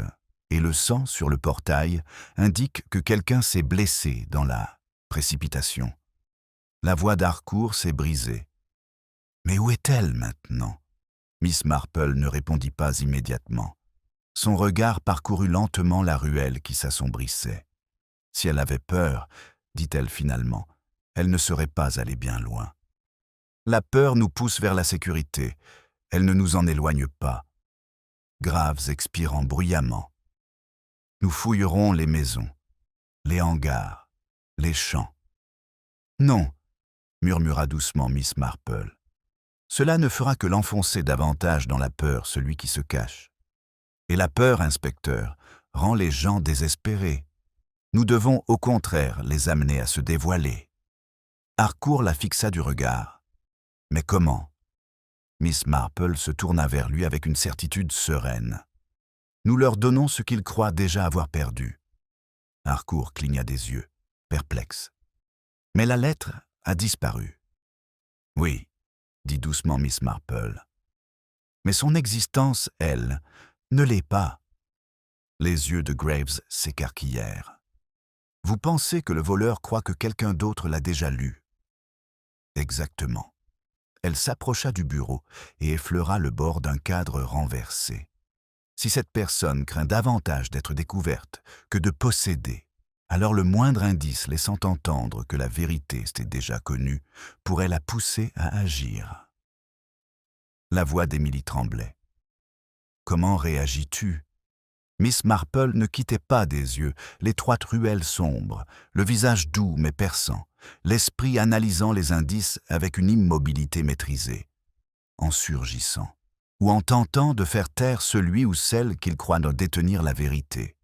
et le sang sur le portail indique que quelqu'un s'est blessé dans la précipitation. La voix d'Harcourt s'est brisée. Mais où est-elle maintenant? Miss Marple ne répondit pas immédiatement. Son regard parcourut lentement la ruelle qui s'assombrissait. Si elle avait peur, dit-elle finalement, elle ne serait pas allée bien loin. La peur nous pousse vers la sécurité, elle ne nous en éloigne pas. Graves expirant bruyamment. Nous fouillerons les maisons, les hangars, les champs. Non, murmura doucement Miss Marple. Cela ne fera que l'enfoncer davantage dans la peur, celui qui se cache. Et la peur, inspecteur, rend les gens désespérés. Nous devons au contraire les amener à se dévoiler. Harcourt la fixa du regard. Mais comment? Miss Marple se tourna vers lui avec une certitude sereine. Nous leur donnons ce qu'ils croient déjà avoir perdu. Harcourt cligna des yeux, perplexe. Mais la lettre a disparu. Oui, dit doucement Miss Marple. Mais son existence, elle, ne l'est pas. Les yeux de Graves s'écarquillèrent. Vous pensez que le voleur croit que quelqu'un d'autre l'a déjà lu? Exactement. Elle s'approcha du bureau et effleura le bord d'un cadre renversé. Si cette personne craint davantage d'être découverte que de posséder, alors le moindre indice laissant entendre que la vérité s'était déjà connue pourrait la pousser à agir. La voix d'Émilie tremblait. « Comment réagis-tu » Miss Marple ne quittait pas des yeux l'étroite ruelle sombre, le visage doux mais perçant, l'esprit analysant les indices avec une immobilité maîtrisée, en surgissant, ou en tentant de faire taire celui ou celle qu'il croit détenir la vérité.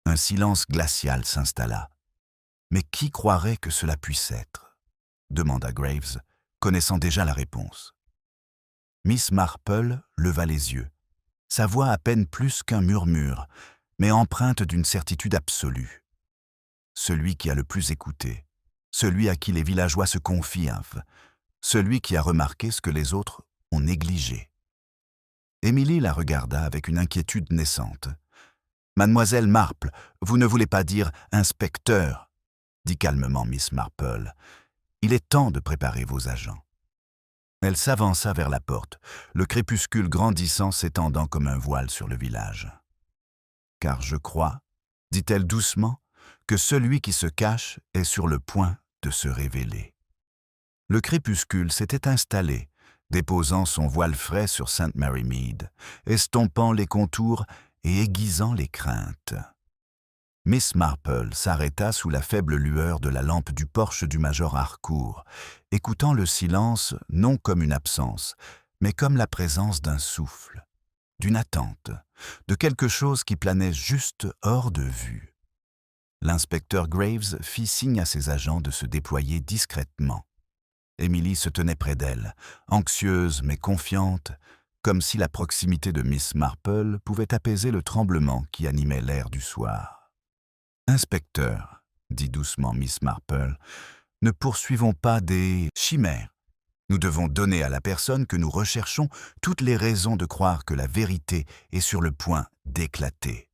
Un silence glacial s'installa. « Mais qui croirait que cela puisse être » demanda Graves, connaissant déjà la réponse. Miss Marple leva les yeux. Sa voix à peine plus qu'un murmure, mais empreinte d'une certitude absolue. Celui qui a le plus écouté, celui à qui les villageois se confient, celui qui a remarqué ce que les autres ont négligé. Émilie la regarda avec une inquiétude naissante. « Mademoiselle Marple, vous ne voulez pas dire « inspecteur », dit calmement Miss Marple. « Il est temps de préparer vos agents. » Elle s'avança vers la porte, le crépuscule grandissant s'étendant comme un voile sur le village. « Car je crois, dit-elle doucement, que celui qui se cache est sur le point de se révéler. » Le crépuscule s'était installé, déposant son voile frais sur St. Mary Mead, estompant les contours et aiguisant les craintes. Miss Marple s'arrêta sous la faible lueur de la lampe du porche du major Harcourt, écoutant le silence non comme une absence, mais comme la présence d'un souffle, d'une attente, de quelque chose qui planait juste hors de vue. L'inspecteur Graves fit signe à ses agents de se déployer discrètement. Émilie se tenait près d'elle, anxieuse mais confiante, comme si la proximité de Miss Marple pouvait apaiser le tremblement qui animait l'air du soir. « Inspecteur, dit doucement Miss Marple, ne poursuivons pas des chimères. Nous devons donner à la personne que nous recherchons toutes les raisons de croire que la vérité est sur le point d'éclater.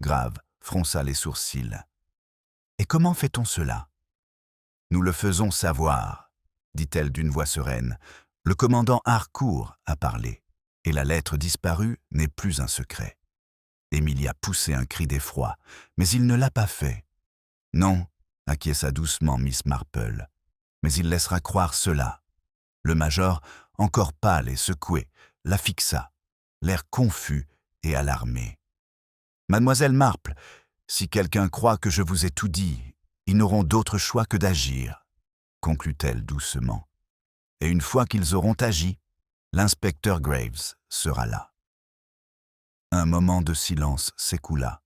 Grave fronça les sourcils. Et comment fait-on cela? Nous le faisons savoir, dit-elle d'une voix sereine. Le commandant Harcourt a parlé, et la lettre disparue n'est plus un secret. Emilia poussait un cri d'effroi, mais il ne l'a pas fait. Non, acquiesça doucement Miss Marple, mais il laissera croire cela. Le major, encore pâle et secoué, la fixa, l'air confus et alarmé. Mademoiselle Marple, si quelqu'un croit que je vous ai tout dit, ils n'auront d'autre choix que d'agir, conclut-elle doucement. Et une fois qu'ils auront agi, l'inspecteur Graves sera là. Un moment de silence s'écoula.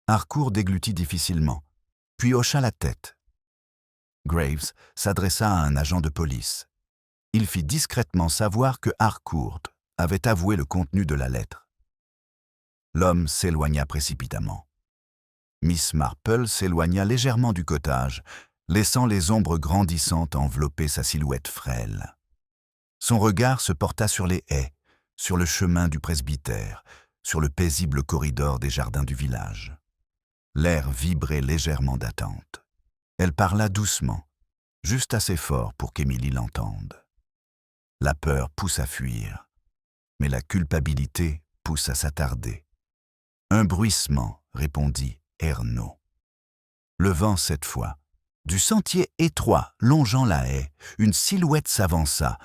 Harcourt déglutit difficilement, puis hocha la tête. Graves s'adressa à un agent de police. Il fit discrètement savoir que Harcourt avait avoué le contenu de la lettre. L'homme s'éloigna précipitamment. Miss Marple s'éloigna légèrement du cottage, laissant les ombres grandissantes envelopper sa silhouette frêle. Son regard se porta sur les haies, sur le chemin du presbytère, sur le paisible corridor des jardins du village. L'air vibrait légèrement d'attente. Elle parla doucement, juste assez fort pour qu'Émilie l'entende. La peur pousse à fuir, mais la culpabilité pousse à s'attarder. Un bruissement, répondit Ernaud. Le vent cette fois. Du sentier étroit longeant la haie, une silhouette s'avança,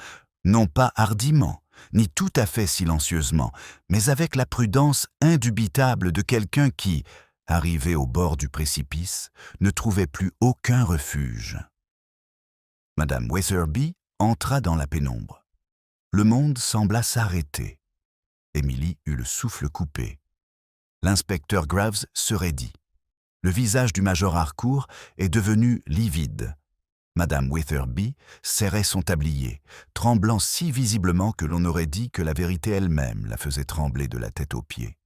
non pas hardiment, ni tout à fait silencieusement, mais avec la prudence indubitable de quelqu'un qui, arrivé au bord du précipice, ne trouvait plus aucun refuge. Madame Weatherby entra dans la pénombre. Le monde sembla s'arrêter. Émilie eut le souffle coupé. L'inspecteur Graves se raidit. Le visage du major Harcourt est devenu livide. Madame Weatherby serrait son tablier, tremblant si visiblement que l'on aurait dit que la vérité elle-même la faisait trembler de la tête aux pieds.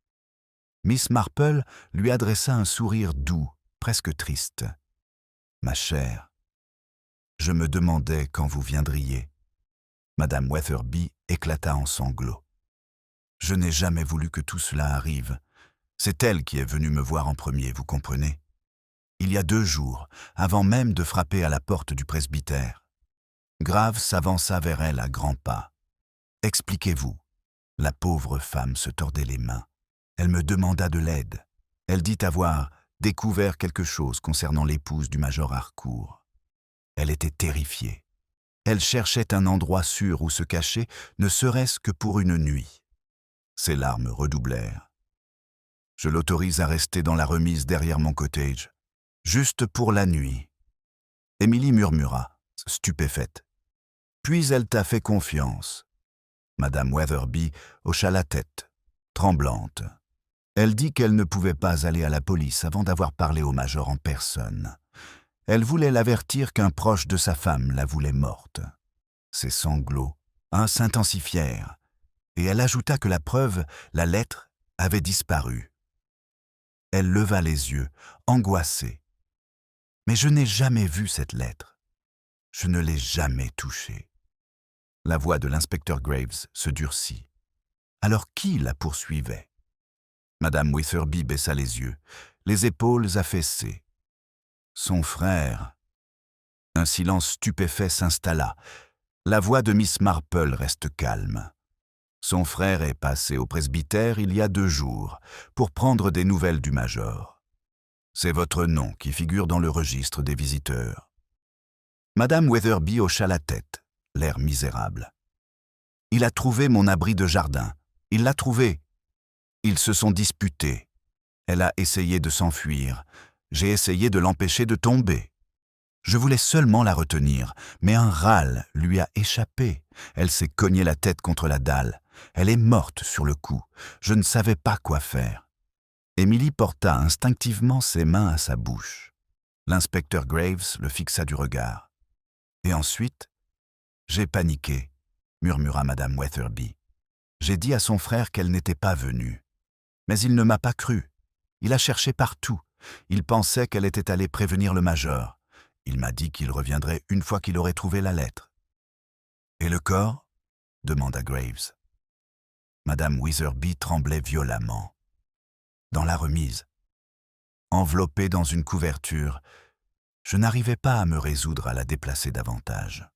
Miss Marple lui adressa un sourire doux, presque triste. « Ma chère, je me demandais quand vous viendriez. » Madame Weatherby éclata en sanglots. « Je n'ai jamais voulu que tout cela arrive. C'est elle qui est venue me voir en premier, vous comprenez? Il y a 2 jours, avant même de frapper à la porte du presbytère. » Grave s'avança vers elle à grands pas. « Expliquez-vous. » La pauvre femme se tordait les mains. Elle me demanda de l'aide. Elle dit avoir découvert quelque chose concernant l'épouse du major Harcourt. Elle était terrifiée. Elle cherchait un endroit sûr où se cacher, ne serait-ce que pour une nuit. Ses larmes redoublèrent. Je l'autorise à rester dans la remise derrière mon cottage, juste pour la nuit. Émilie murmura, stupéfaite. Puis elle t'a fait confiance. Madame Weatherby hocha la tête, tremblante. Elle dit qu'elle ne pouvait pas aller à la police avant d'avoir parlé au major en personne. Elle voulait l'avertir qu'un proche de sa femme la voulait morte. Ses sanglots s'intensifièrent, et elle ajouta que la preuve, la lettre, avait disparu. Elle leva les yeux, angoissée. « Mais je n'ai jamais vu cette lettre. Je ne l'ai jamais touchée. » La voix de l'inspecteur Graves se durcit. Alors qui la poursuivait? Madame Weatherby baissa les yeux, les épaules affaissées. Son frère. Un silence stupéfait s'installa. La voix de Miss Marple reste calme. Son frère est passé au presbytère il y a 2 jours pour prendre des nouvelles du major. C'est votre nom qui figure dans le registre des visiteurs. Madame Weatherby hocha la tête, l'air misérable. Il a trouvé mon abri de jardin. Il l'a trouvé. Ils se sont disputés. Elle a essayé de s'enfuir. J'ai essayé de l'empêcher de tomber. Je voulais seulement la retenir, mais un râle lui a échappé. Elle s'est cognée la tête contre la dalle. Elle est morte sur le coup. Je ne savais pas quoi faire. Émilie porta instinctivement ses mains à sa bouche. L'inspecteur Graves le fixa du regard. Et ensuite, j'ai paniqué, murmura Madame Weatherby. J'ai dit à son frère qu'elle n'était pas venue. Mais il ne m'a pas cru. Il a cherché partout. Il pensait qu'elle était allée prévenir le major. Il m'a dit qu'il reviendrait une fois qu'il aurait trouvé la lettre. « Et le corps » demanda Graves. Madame Weatherby tremblait violemment. Dans la remise, enveloppée dans une couverture, je n'arrivais pas à me résoudre à la déplacer davantage.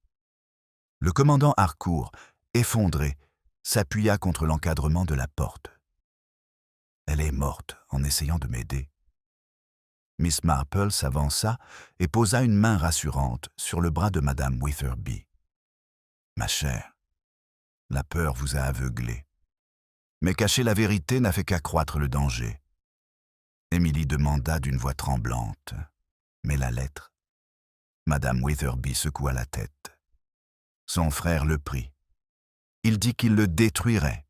Le commandant Harcourt, effondré, s'appuya contre l'encadrement de la porte. Elle est morte en essayant de m'aider. Miss Marple s'avança et posa une main rassurante sur le bras de Madame Weatherby. « Ma chère, la peur vous a aveuglée. Mais cacher la vérité n'a fait qu'accroître le danger. » Émilie demanda d'une voix tremblante. « Mais la lettre ?» Madame Weatherby secoua la tête. Son frère le prit. Il dit qu'il le détruirait.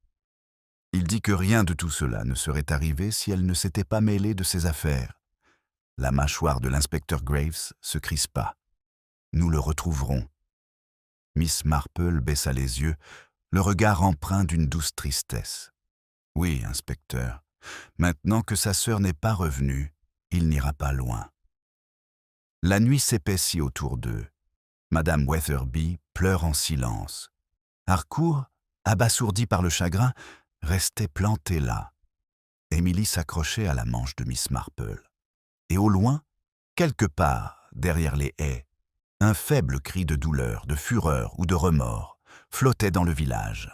Il dit que rien de tout cela ne serait arrivé si elle ne s'était pas mêlée de ses affaires. La mâchoire de l'inspecteur Graves se crispa. « Nous le retrouverons. » Miss Marple baissa les yeux, le regard empreint d'une douce tristesse. « Oui, inspecteur, maintenant que sa sœur n'est pas revenue, il n'ira pas loin. » La nuit s'épaissit autour d'eux. Madame Weatherby pleure en silence. Harcourt, abasourdi par le chagrin, restait planté là. Émilie s'accrochait à la manche de Miss Marple. Et au loin, quelque part, derrière les haies, un faible cri de douleur, de fureur ou de remords flottait dans le village.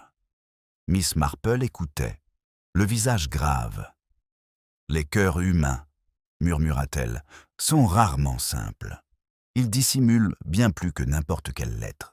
Miss Marple écoutait, le visage grave. « Les cœurs humains, » murmura-t-elle, « sont rarement simples. Ils dissimulent bien plus que n'importe quelle lettre. »